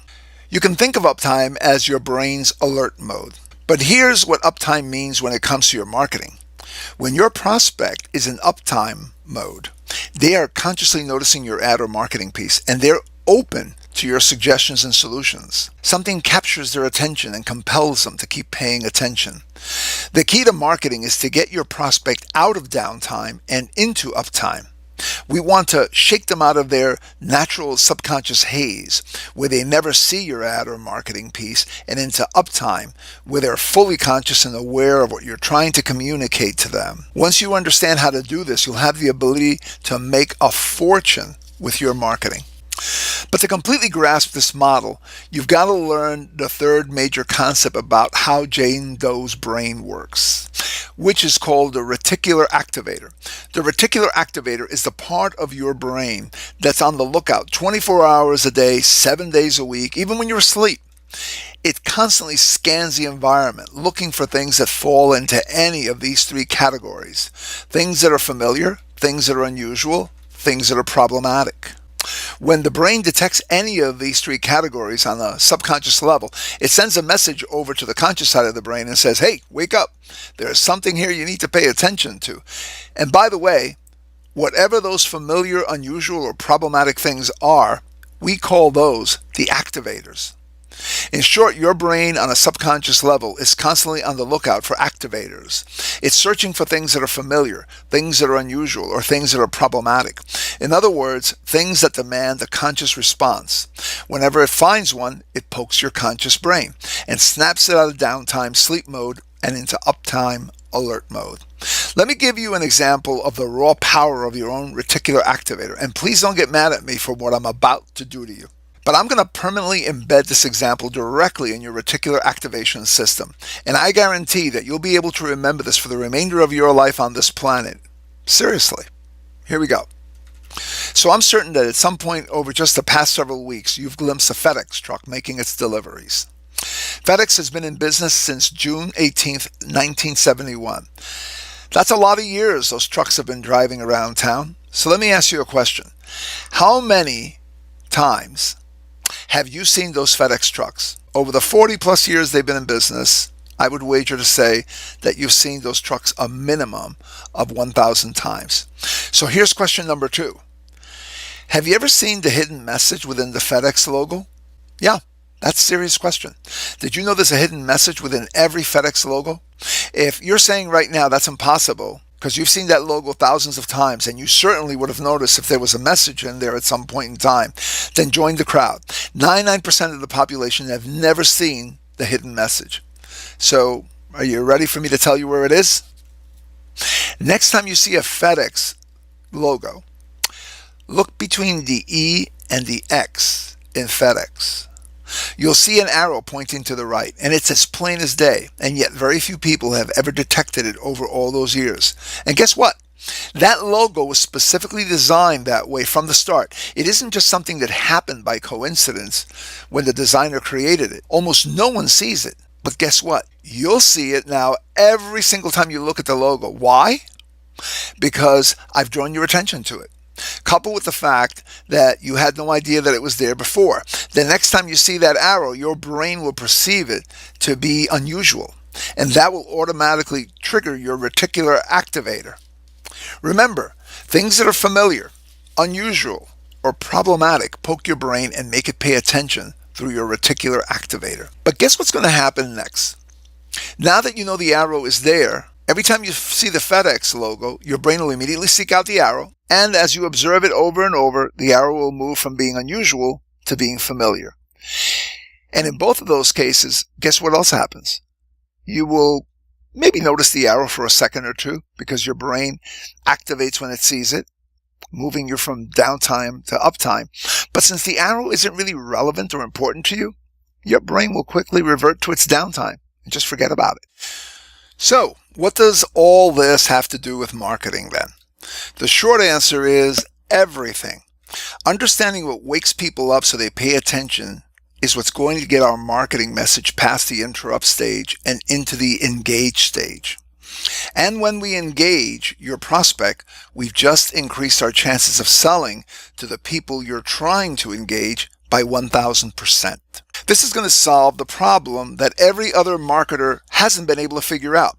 You can think of uptime as your brain's alert mode. But here's what uptime means when it comes to your marketing. When your prospect is in uptime mode, they are consciously noticing your ad or marketing piece, and they're open to your suggestions and solutions. Something captures their attention and compels them to keep paying attention. The key to marketing is to get your prospect out of downtime and into uptime. We want to shake them out of their natural subconscious haze, where they never see your ad or marketing piece, and into uptime, where they're fully conscious and aware of what you're trying to communicate to them. Once you understand how to do this, you'll have the ability to make a fortune with your marketing. But to completely grasp this model, you've got to learn the third major concept about how Jane Doe's brain works, which is called the reticular activator. The reticular activator is the part of your brain that's on the lookout 24 hours a day, 7 days a week, even when you're asleep. It constantly scans the environment, looking for things that fall into any of these three categories. Things that are familiar, things that are unusual, things that are problematic. When the brain detects any of these three categories on a subconscious level, it sends a message over to the conscious side of the brain and says, hey, wake up. There's something here you need to pay attention to. And by the way, whatever those familiar, unusual, or problematic things are, we call those the activators. In short, your brain on a subconscious level is constantly on the lookout for activators. It's searching for things that are familiar, things that are unusual, or things that are problematic. In other words, things that demand a conscious response. Whenever it finds one, it pokes your conscious brain and snaps it out of downtime, sleep mode, and into uptime, alert mode. Let me give you an example of the raw power of your own reticular activator, and please don't get mad at me for what I'm about to do to you. But I'm going to permanently embed this example directly in your reticular activation system. And I guarantee that you'll be able to remember this for the remainder of your life on this planet. Seriously. Here we go. So I'm certain that at some point over just the past several weeks, you've glimpsed a FedEx truck making its deliveries. FedEx has been in business since June 18th, 1971. That's a lot of years those trucks have been driving around town. So let me ask you a question. How many times have you seen those FedEx trucks? Over the 40 plus years they've been in business, I would wager to say that you've seen those trucks a minimum of 1,000 times. So here's question number 2. Have you ever seen the hidden message within the FedEx logo? Yeah, that's a serious question. Did you know there's a hidden message within every FedEx logo? If you're saying right now that's impossible, because you've seen that logo thousands of times, and you certainly would have noticed if there was a message in there at some point in time, then join the crowd. 99% of the population have never seen the hidden message. So, are you ready for me to tell you where it is? Next time you see a FedEx logo, look between the E and the X in FedEx. You'll see an arrow pointing to the right, and it's as plain as day, and yet very few people have ever detected it over all those years. And guess what? That logo was specifically designed that way from the start. It isn't just something that happened by coincidence when the designer created it. Almost no one sees it. But guess what? You'll see it now every single time you look at the logo. Why? Because I've drawn your attention to it. Coupled with the fact that you had no idea that it was there before. The next time you see that arrow, your brain will perceive it to be unusual, and that will automatically trigger your reticular activator. Remember, things that are familiar, unusual, or problematic poke your brain and make it pay attention through your reticular activator. But guess what's going to happen next? Now that you know the arrow is there, every time you see the FedEx logo, your brain will immediately seek out the arrow, and as you observe it over and over, the arrow will move from being unusual to being familiar. And in both of those cases, guess what else happens? You will maybe notice the arrow for a second or two because your brain activates when it sees it, moving you from downtime to uptime. But since the arrow isn't really relevant or important to you, your brain will quickly revert to its downtime and just forget about it. So, what does all this have to do with marketing then? The short answer is everything. Understanding what wakes people up so they pay attention is what's going to get our marketing message past the interrupt stage and into the engage stage. And when we engage your prospect, we've just increased our chances of selling to the people you're trying to engage by 1,000%. This is going to solve the problem that every other marketer hasn't been able to figure out,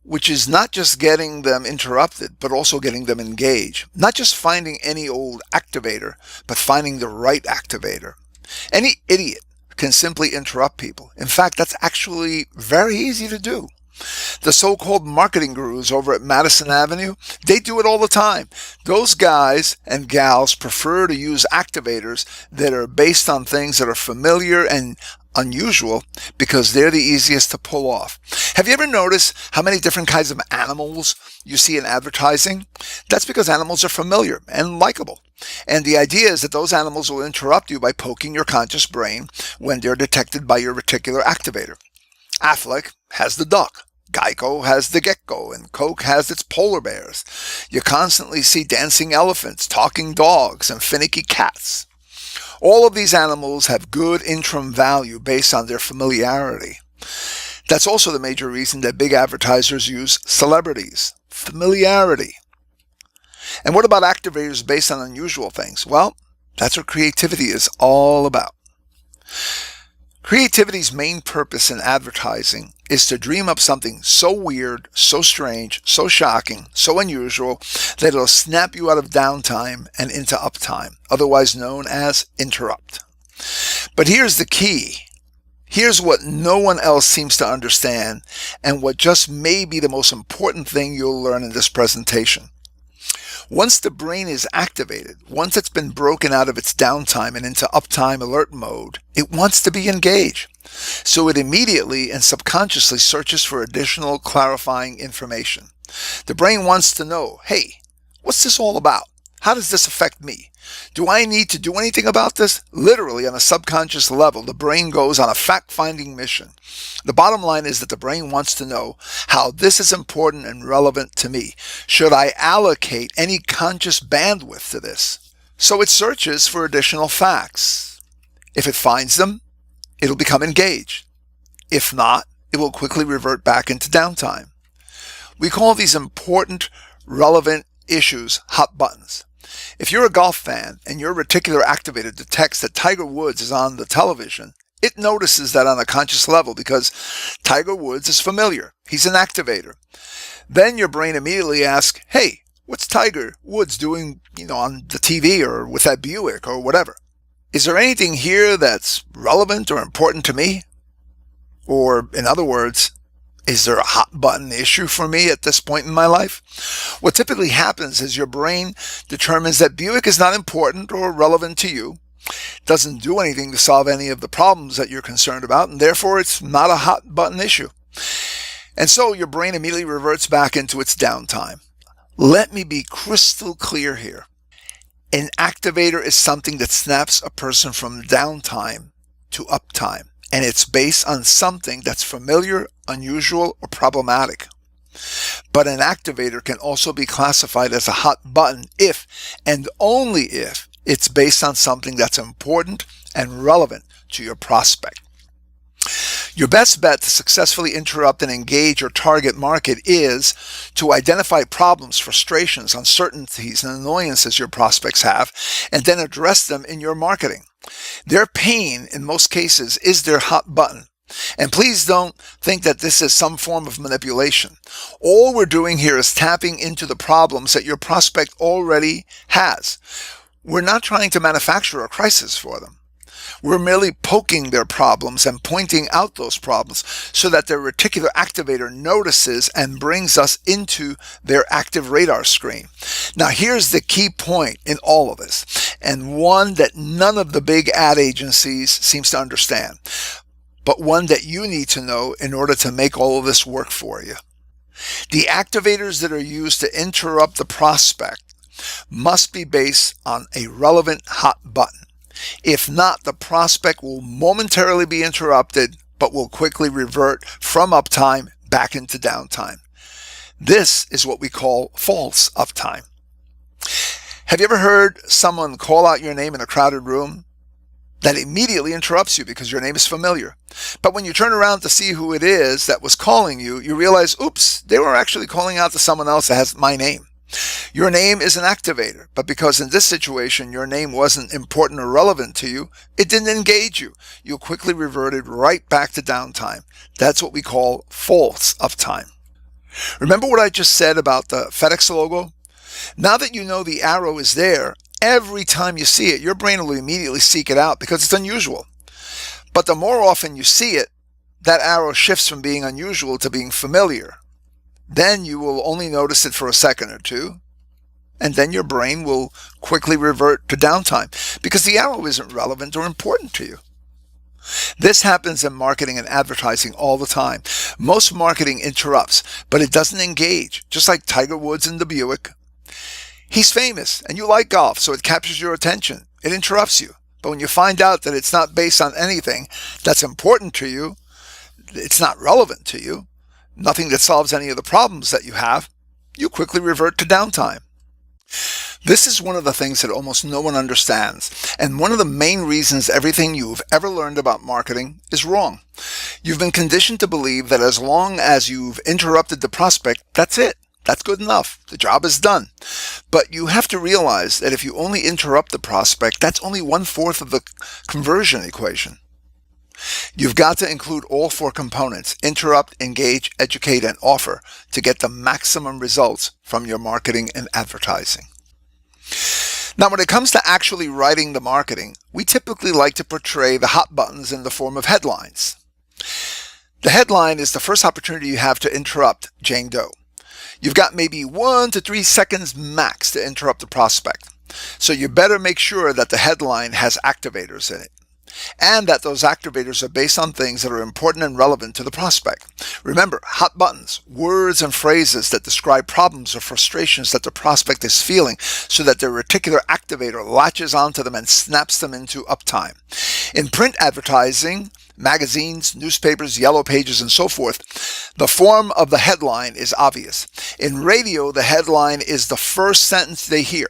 which is not just getting them interrupted, but also getting them engaged. Not just finding any old activator, but finding the right activator. Any idiot can simply interrupt people. In fact, that's actually very easy to do. The so-called marketing gurus over at Madison Avenue, they do it all the time. Those guys and gals prefer to use activators that are based on things that are familiar and unusual because they're the easiest to pull off. Have you ever noticed how many different kinds of animals you see in advertising? That's because animals are familiar and likable. And the idea is that those animals will interrupt you by poking your conscious brain when they're detected by your reticular activator. Affleck has the duck. Geico has the gecko, and Coke has its polar bears. You constantly see dancing elephants, talking dogs, and finicky cats. All of these animals have good interim value based on their familiarity. That's also the major reason that big advertisers use celebrities. Familiarity. And what about activators based on unusual things? Well, that's what creativity is all about. Creativity's main purpose in advertising is to dream up something so weird, so strange, so shocking, so unusual that it'll snap you out of downtime and into uptime, otherwise known as interrupt. But here's the key. Here's what no one else seems to understand, and what just may be the most important thing you'll learn in this presentation. Once the brain is activated, once it's been broken out of its downtime and into uptime alert mode, it wants to be engaged. So it immediately and subconsciously searches for additional clarifying information. The brain wants to know, hey, what's this all about? How does this affect me? Do I need to do anything about this? Literally, on a subconscious level, the brain goes on a fact-finding mission. The bottom line is that the brain wants to know how this is important and relevant to me. Should I allocate any conscious bandwidth to this? So it searches for additional facts. If it finds them, it'll become engaged. If not, it will quickly revert back into downtime. We call these important, relevant issues hot buttons. If you're a golf fan and your reticular activator detects that Tiger Woods is on the television, it notices that on a conscious level because Tiger Woods is familiar. He's an activator. Then your brain immediately asks, hey, what's Tiger Woods doing, on the TV or with that Buick or whatever? Is there anything here that's relevant or important to me? Or in other words, is there a hot button issue for me at this point in my life? What typically happens is your brain determines that Buick is not important or relevant to you, doesn't do anything to solve any of the problems that you're concerned about, and therefore it's not a hot button issue. And so your brain immediately reverts back into its downtime. Let me be crystal clear here. An activator is something that snaps a person from downtime to uptime, and it's based on something that's familiar, unusual, or problematic. But an activator can also be classified as a hot button if and only if it's based on something that's important and relevant to your prospect. Your best bet to successfully interrupt and engage your target market is to identify problems, frustrations, uncertainties, and annoyances your prospects have, and then address them in your marketing. Their pain, in most cases, is their hot button. And please don't think that this is some form of manipulation. All we're doing here is tapping into the problems that your prospect already has. We're not trying to manufacture a crisis for them. We're merely poking their problems and pointing out those problems so that their reticular activator notices and brings us into their active radar screen. Now, here's the key point in all of this, and one that none of the big ad agencies seems to understand, but one that you need to know in order to make all of this work for you. The activators that are used to interrupt the prospect must be based on a relevant hot button. If not, the prospect will momentarily be interrupted, but will quickly revert from uptime back into downtime. This is what we call false uptime. Have you ever heard someone call out your name in a crowded room? That immediately interrupts you because your name is familiar. But when you turn around to see who it is that was calling you, you realize, oops, they were actually calling out to someone else that has my name. Your name is an activator, but because in this situation your name wasn't important or relevant to you, it didn't engage you. You quickly reverted right back to downtime. That's what we call false uptime. Remember what I just said about the FedEx logo? Now that you know the arrow is there, every time you see it, your brain will immediately seek it out because it's unusual. But the more often you see it, that arrow shifts from being unusual to being familiar. Then you will only notice it for a second or two, and then your brain will quickly revert to downtime because the arrow isn't relevant or important to you. This happens in marketing and advertising all the time. Most marketing interrupts, but it doesn't engage, just like Tiger Woods in the Buick. He's famous, and you like golf, so it captures your attention. It interrupts you. But when you find out that it's not based on anything that's important to you, it's not relevant to you, nothing that solves any of the problems that you have, you quickly revert to downtime. This is one of the things that almost no one understands, and one of the main reasons everything you've ever learned about marketing is wrong. You've been conditioned to believe that as long as you've interrupted the prospect, that's it. That's good enough. The job is done. But you have to realize that if you only interrupt the prospect, that's only 1/4 of the conversion equation. You've got to include all 4 components: interrupt, engage, educate, and offer to get the maximum results from your marketing and advertising. Now, when it comes to actually writing the marketing, we typically like to portray the hot buttons in the form of headlines. The headline is the first opportunity you have to interrupt Jane Doe. You've got maybe 1 to 3 seconds max to interrupt the prospect. So you better make sure that the headline has activators in it, and that those activators are based on things that are important and relevant to the prospect. Remember, hot buttons, words and phrases that describe problems or frustrations that the prospect is feeling so that their reticular activator latches onto them and snaps them into uptime. In print advertising, magazines, newspapers, yellow pages, and so forth, the form of the headline is obvious. In radio, the headline is the first sentence they hear.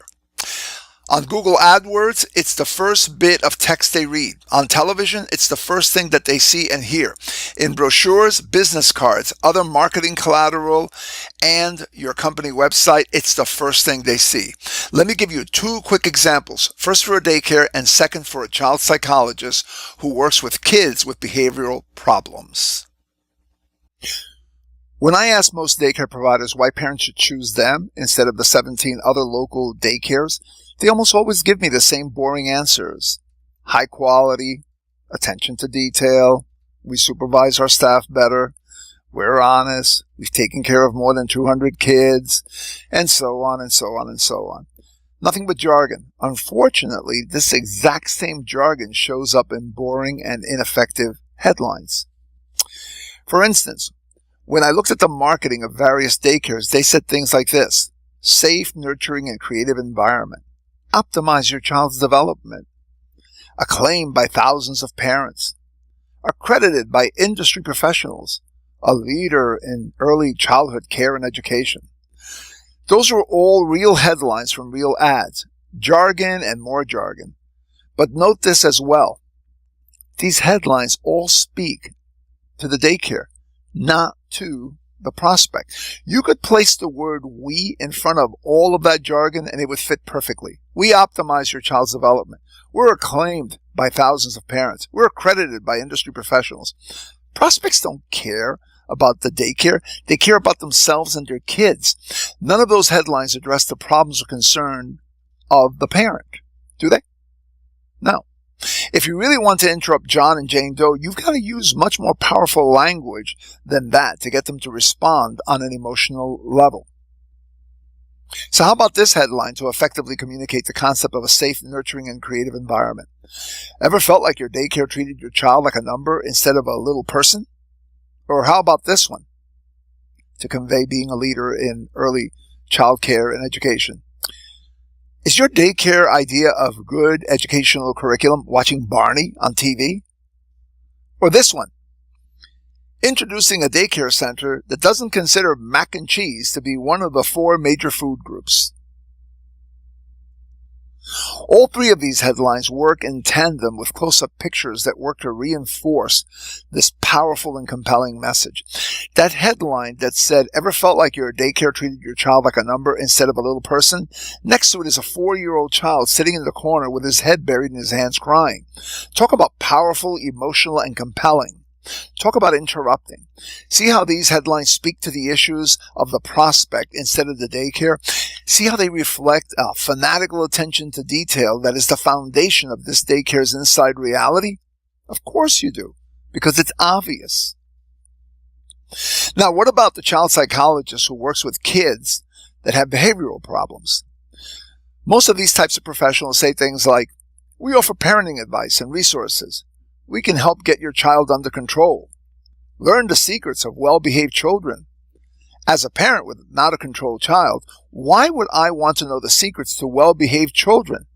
On Google AdWords, it's the first bit of text they read. On television, it's the first thing that they see and hear. In brochures, business cards, other marketing collateral, and your company website, it's the first thing they see. Let me give you 2 quick examples. First for a daycare, and second for a child psychologist who works with kids with behavioral problems. When I ask most daycare providers why parents should choose them instead of the 17 other local daycares, they almost always give me the same boring answers. High quality, attention to detail, we supervise our staff better, we're honest, we've taken care of more than 200 kids, and so on and so on and so on. Nothing but jargon. Unfortunately, this exact same jargon shows up in boring and ineffective headlines. For instance, when I looked at the marketing of various daycares, they said things like this: safe, nurturing, and creative environment. Optimize your child's development. Acclaimed by thousands of parents. Accredited by industry professionals. A leader in early childhood care and education. Those are all real headlines from real ads. Jargon and more jargon. But note this as well. These headlines all speak to the daycare, not to the prospect. You could place the word "we" in front of all of that jargon and it would fit perfectly. We optimize your child's development. We're acclaimed by thousands of parents. We're accredited by industry professionals. Prospects don't care about the daycare. They care about themselves and their kids. None of those headlines address the problems or concern of the parent, do they? No. If you really want to interrupt John and Jane Doe, you've got to use much more powerful language than that to get them to respond on an emotional level. So how about this headline to effectively communicate the concept of a safe, nurturing, and creative environment? Ever felt like your daycare treated your child like a number instead of a little person? Or how about this one to convey being a leader in early child care and education? Is your daycare idea of good educational curriculum watching Barney on TV? Or this one, introducing a daycare center that doesn't consider mac and cheese to be one of the 4 major food groups. All 3 of these headlines work in tandem with close-up pictures that work to reinforce this powerful and compelling message. That headline that said, "Ever felt like your daycare treated your child like a number instead of a little person?" Next to it is a 4-year-old child sitting in the corner with his head buried in his hands crying. Talk about powerful, emotional, and compelling. Talk about interrupting. See how these headlines speak to the issues of the prospect instead of the daycare? See how they reflect a fanatical attention to detail that is the foundation of this daycare's inside reality? Of course you do, because it's obvious. Now, what about the child psychologist who works with kids that have behavioral problems? Most of these types of professionals say things like, "We offer parenting advice and resources. We can help get your child under control. Learn the secrets of well-behaved children." As a parent with not a controlled child, why would I want to know the secrets to well-behaved children?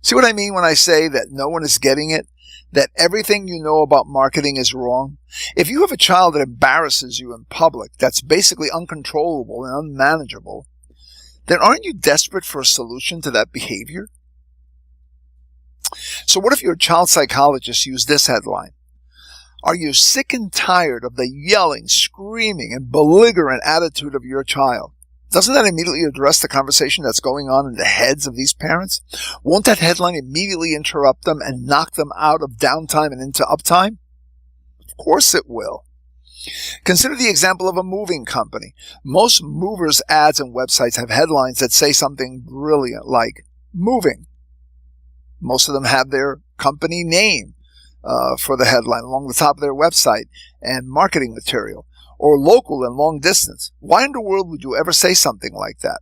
See what I mean when I say that no one is getting it? That everything you know about marketing is wrong? If you have a child that embarrasses you in public, that's basically uncontrollable and unmanageable, then aren't you desperate for a solution to that behavior? So what if your child psychologist used this headline? Are you sick and tired of the yelling, screaming, and belligerent attitude of your child? Doesn't that immediately address the conversation that's going on in the heads of these parents? Won't that headline immediately interrupt them and knock them out of downtime and into uptime? Of course it will. Consider the example of a moving company. Most movers' ads and websites have headlines that say something brilliant like moving. Most of them have their company name for the headline along the top of their website and marketing material, or local and long distance. Why in the world would you ever say something like that?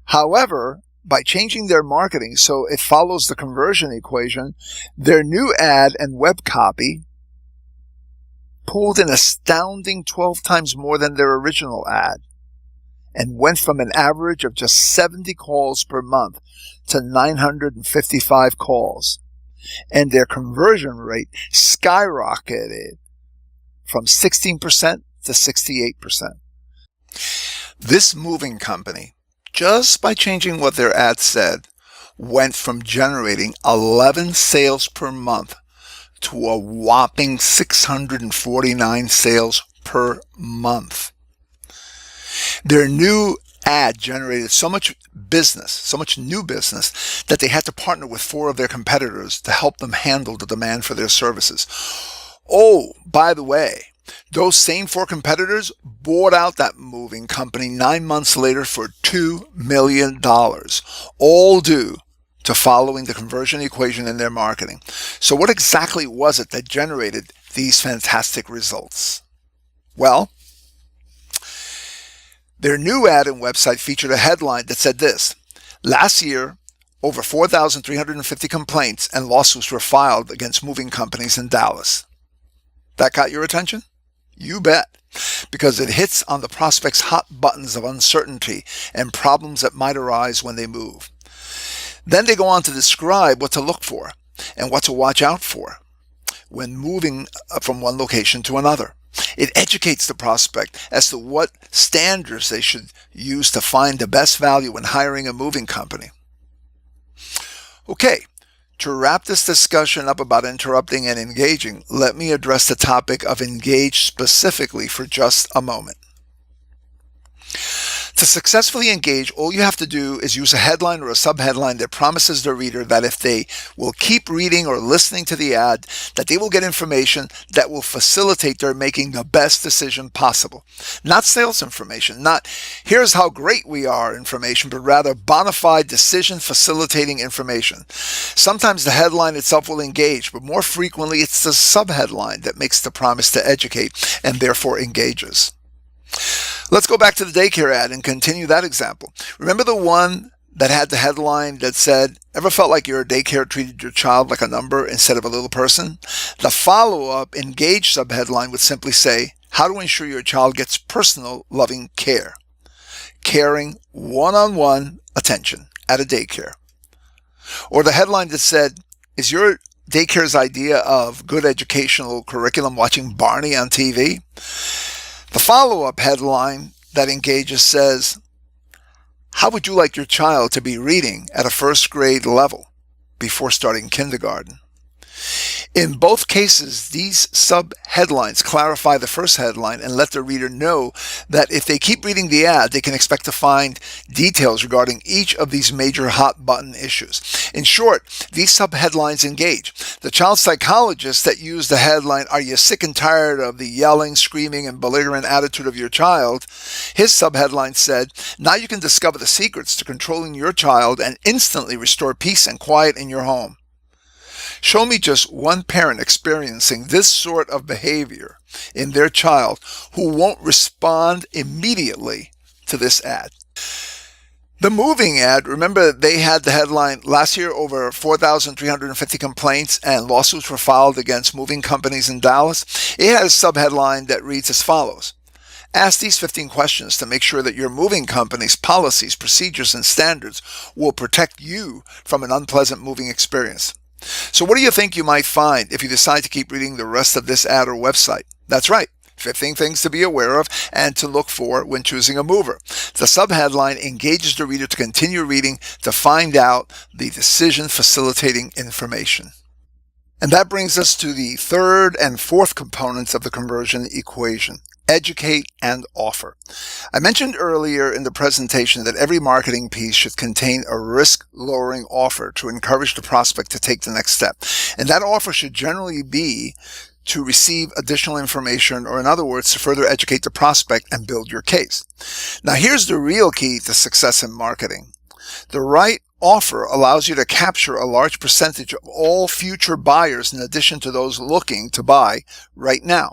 However, by changing their marketing so it follows the conversion equation, their new ad and web copy pulled an astounding 12 times more than their original ad and went from an average of just 70 calls per month to 955 calls. And their conversion rate skyrocketed from 16% to 68%. This moving company, just by changing what their ad said, went from generating 11 sales per month to a whopping 649 sales per month. Their new ad generated so much business, so much new business, that they had to partner with 4 of their competitors to help them handle the demand for their services. Oh, by the way, those same 4 competitors bought out that moving company 9 months later for $2 million, all due to following the conversion equation in their marketing. So what exactly was it that generated these fantastic results? Well, their new ad and website featured a headline that said this: last year, over 4,350 complaints and lawsuits were filed against moving companies in Dallas. That got your attention? You bet, because it hits on the prospect's hot buttons of uncertainty and problems that might arise when they move. Then they go on to describe what to look for and what to watch out for when moving from one location to another. It educates the prospect as to what standards they should use to find the best value when hiring a moving company. Okay, to wrap this discussion up about interrupting and engaging, let me address the topic of engage specifically for just a moment. To successfully engage, all you have to do is use a headline or a subheadline that promises the reader that if they will keep reading or listening to the ad, that they will get information that will facilitate their making the best decision possible. Not sales information, not "here's how great we are" information, but rather bona fide decision facilitating information. Sometimes the headline itself will engage, but more frequently it's the subheadline that makes the promise to educate and therefore engages. Let's go back to the daycare ad and continue that example. Remember the one that had the headline that said, "Ever felt like your daycare treated your child like a number instead of a little person?" The follow-up engage subheadline would simply say, "How to ensure your child gets personal, loving care." Caring, one-on-one attention at a daycare. Or the headline that said, "Is your daycare's idea of good educational curriculum watching Barney on TV?" The follow-up headline that engages says, "How would you like your child to be reading at a first grade level before starting kindergarten?" In both cases, these sub-headlines clarify the first headline and let the reader know that if they keep reading the ad, they can expect to find details regarding each of these major hot-button issues. In short, these sub-headlines engage. The child psychologist that used the headline, "Are you sick and tired of the yelling, screaming, and belligerent attitude of your child?" his sub-headline said, "Now you can discover the secrets to controlling your child and instantly restore peace and quiet in your home." Show me just one parent experiencing this sort of behavior, in their child who won't respond immediately to this ad. The moving ad, remember they had the headline last year, over 4,350 complaints and lawsuits were filed against moving companies in Dallas. It had a subheadline that reads as follows: ask these 15 questions to make sure that your moving company's policies, procedures, and standards will protect you from an unpleasant moving experience. So what do you think you might find if you decide to keep reading the rest of this ad or website? That's right. 15 things to be aware of and to look for when choosing a mover. The subheadline engages the reader to continue reading to find out the decision facilitating information. And that brings us to the third and fourth components of the conversion equation: educate and offer. I mentioned earlier in the presentation that every marketing piece should contain a risk-lowering offer to encourage the prospect to take the next step. And that offer should generally be to receive additional information, or in other words, to further educate the prospect and build your case. Now, here's the real key to success in marketing. The right offer allows you to capture a large percentage of all future buyers in addition to those looking to buy right now.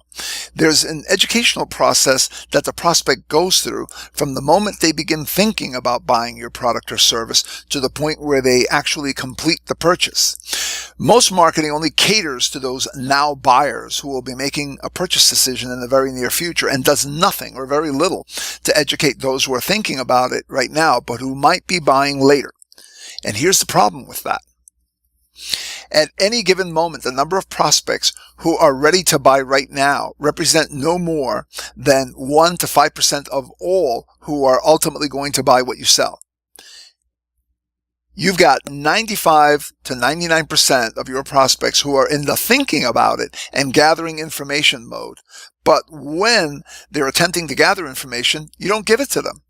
There's an educational process that the prospect goes through from the moment they begin thinking about buying your product or service to the point where they actually complete the purchase. Most marketing only caters to those now buyers who will be making a purchase decision in the very near future, and does nothing or very little to educate those who are thinking about it right now but who might be buying later. And here's the problem with that. At any given moment, the number of prospects who are ready to buy right now represent no more than 1 to 5% of all who are ultimately going to buy what you sell. You've got 95 to 99% of your prospects who are in the thinking about it and gathering information mode. But when they're attempting to gather information, you don't give it to them.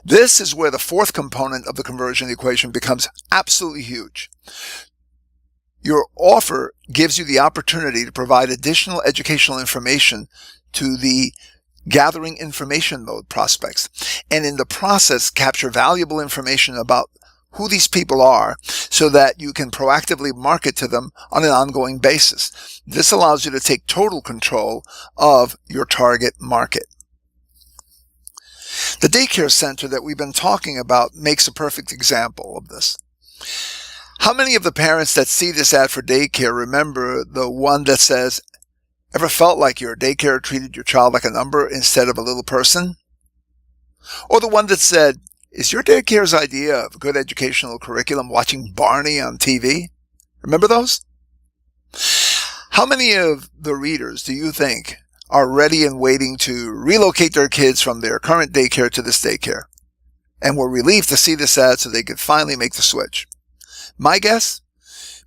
This is where the fourth component of the conversion equation becomes absolutely huge. Your offer gives you the opportunity to provide additional educational information to the gathering information mode prospects, and in the process capture valuable information about who these people are so that you can proactively market to them on an ongoing basis. This allows you to take total control of your target market. The daycare center that we've been talking about makes a perfect example of this. How many of the parents that see this ad for daycare remember the one that says, "Ever felt like your daycare treated your child like a number instead of a little person?" Or the one that said, "Is your daycare's idea of a good educational curriculum watching Barney on TV?" Remember those? How many of the readers do you think are ready and waiting to relocate their kids from their current daycare to this daycare, and were relieved to see this ad so they could finally make the switch? My guess,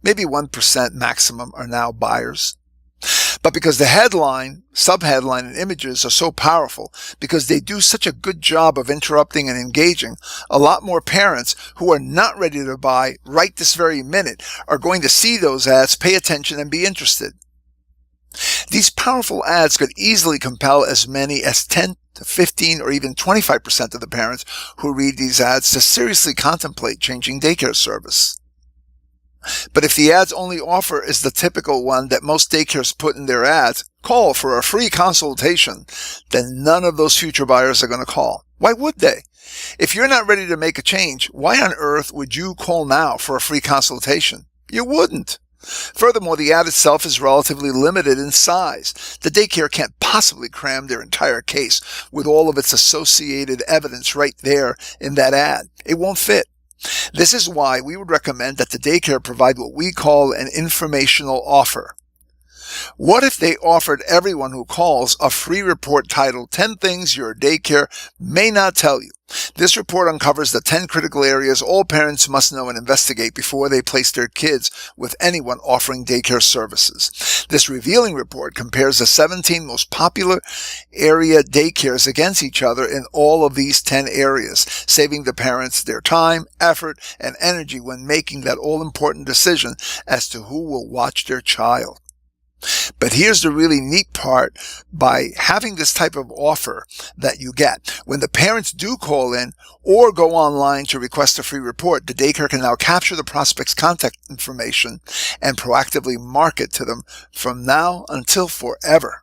maybe 1% maximum are now buyers. But because the headline, subheadline, and images are so powerful, because they do such a good job of interrupting and engaging, a lot more parents who are not ready to buy right this very minute are going to see those ads, pay attention, and be interested. These powerful ads could easily compel as many as 10 to 15 or even 25% of the parents who read these ads to seriously contemplate changing daycare service. But if the ad's only offer is the typical one that most daycares put in their ads, call for a free consultation, then none of those future buyers are going to call. Why would they? If you're not ready to make a change, why on earth would you call now for a free consultation? You wouldn't. Furthermore, the ad itself is relatively limited in size. The daycare can't possibly cram their entire case with all of its associated evidence right there in that ad. It won't fit. This is why we would recommend that the daycare provide what we call an informational offer. What if they offered everyone who calls a free report titled 10 Things Your Daycare May Not Tell You? This report uncovers the 10 critical areas all parents must know and investigate before they place their kids with anyone offering daycare services. This revealing report compares the 17 most popular area daycares against each other in all of these 10 areas, saving the parents their time, effort, and energy when making that all-important decision as to who will watch their child. But here's the really neat part. By having this type of offer that you get, when the parents do call in or go online to request a free report, the daycare can now capture the prospect's contact information and proactively market to them from now until forever.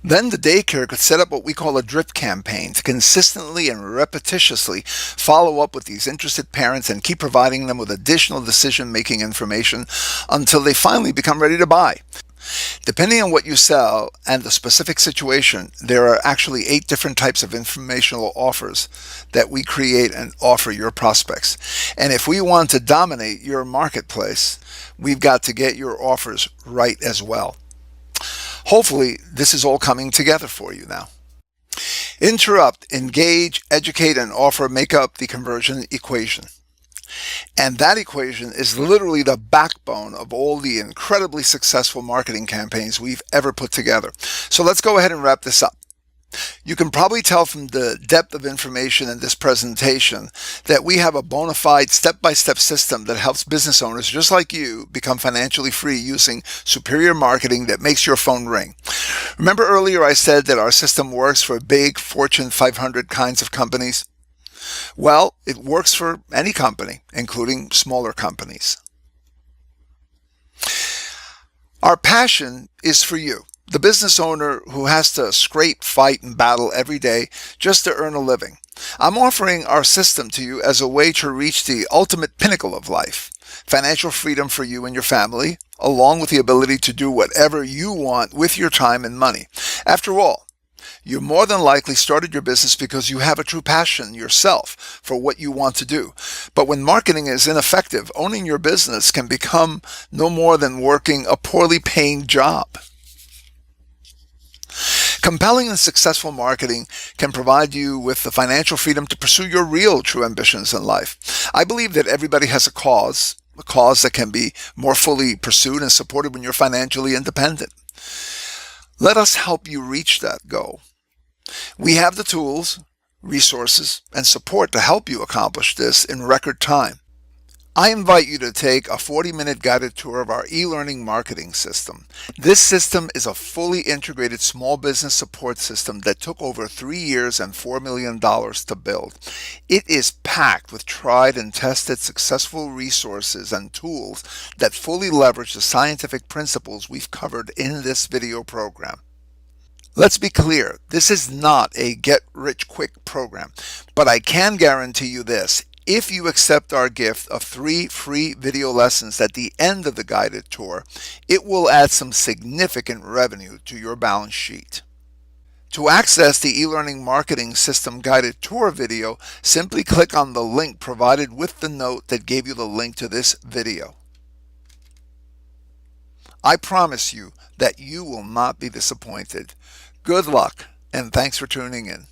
Then the daycare could set up what we call a drip campaign to consistently and repetitiously follow up with these interested parents and keep providing them with additional decision-making information until they finally become ready to buy. Depending on what you sell and the specific situation, there are actually 8 different types of informational offers that we create and offer your prospects. And if we want to dominate your marketplace, we've got to get your offers right as well. Hopefully, this is all coming together for you now. Interrupt, engage, educate, and offer make up the conversion equation. And that equation is literally the backbone of all the incredibly successful marketing campaigns we've ever put together. So let's go ahead and wrap this up. You can probably tell from the depth of information in this presentation that we have a bona fide step-by-step system that helps business owners just like you become financially free using superior marketing that makes your phone ring. Remember earlier I said that our system works for big Fortune 500 kinds of companies? Well, it works for any company, including smaller companies. Our passion is for you, the business owner who has to scrape, fight, and battle every day just to earn a living. I'm offering our system to you as a way to reach the ultimate pinnacle of life, financial freedom for you and your family, along with the ability to do whatever you want with your time and money. After all, you more than likely started your business because you have a true passion yourself for what you want to do. But when marketing is ineffective, owning your business can become no more than working a poorly paying job. Compelling and successful marketing can provide you with the financial freedom to pursue your real true ambitions in life. I believe that everybody has a cause that can be more fully pursued and supported when you're financially independent. Let us help you reach that goal. We have the tools, resources, and support to help you accomplish this in record time. I invite you to take a 40-minute guided tour of our e-learning marketing system. This system is a fully integrated small business support system that took over 3 years and $4 million to build. It is packed with tried and tested successful resources and tools that fully leverage the scientific principles we've covered in this video program. Let's be clear, this is not a get-rich-quick program, but I can guarantee you this. If you accept our gift of 3 free video lessons at the end of the guided tour, it will add some significant revenue to your balance sheet. To access the e-learning marketing system guided tour video, simply click on the link provided with the note that gave you the link to this video. I promise you that you will not be disappointed. Good luck, and thanks for tuning in.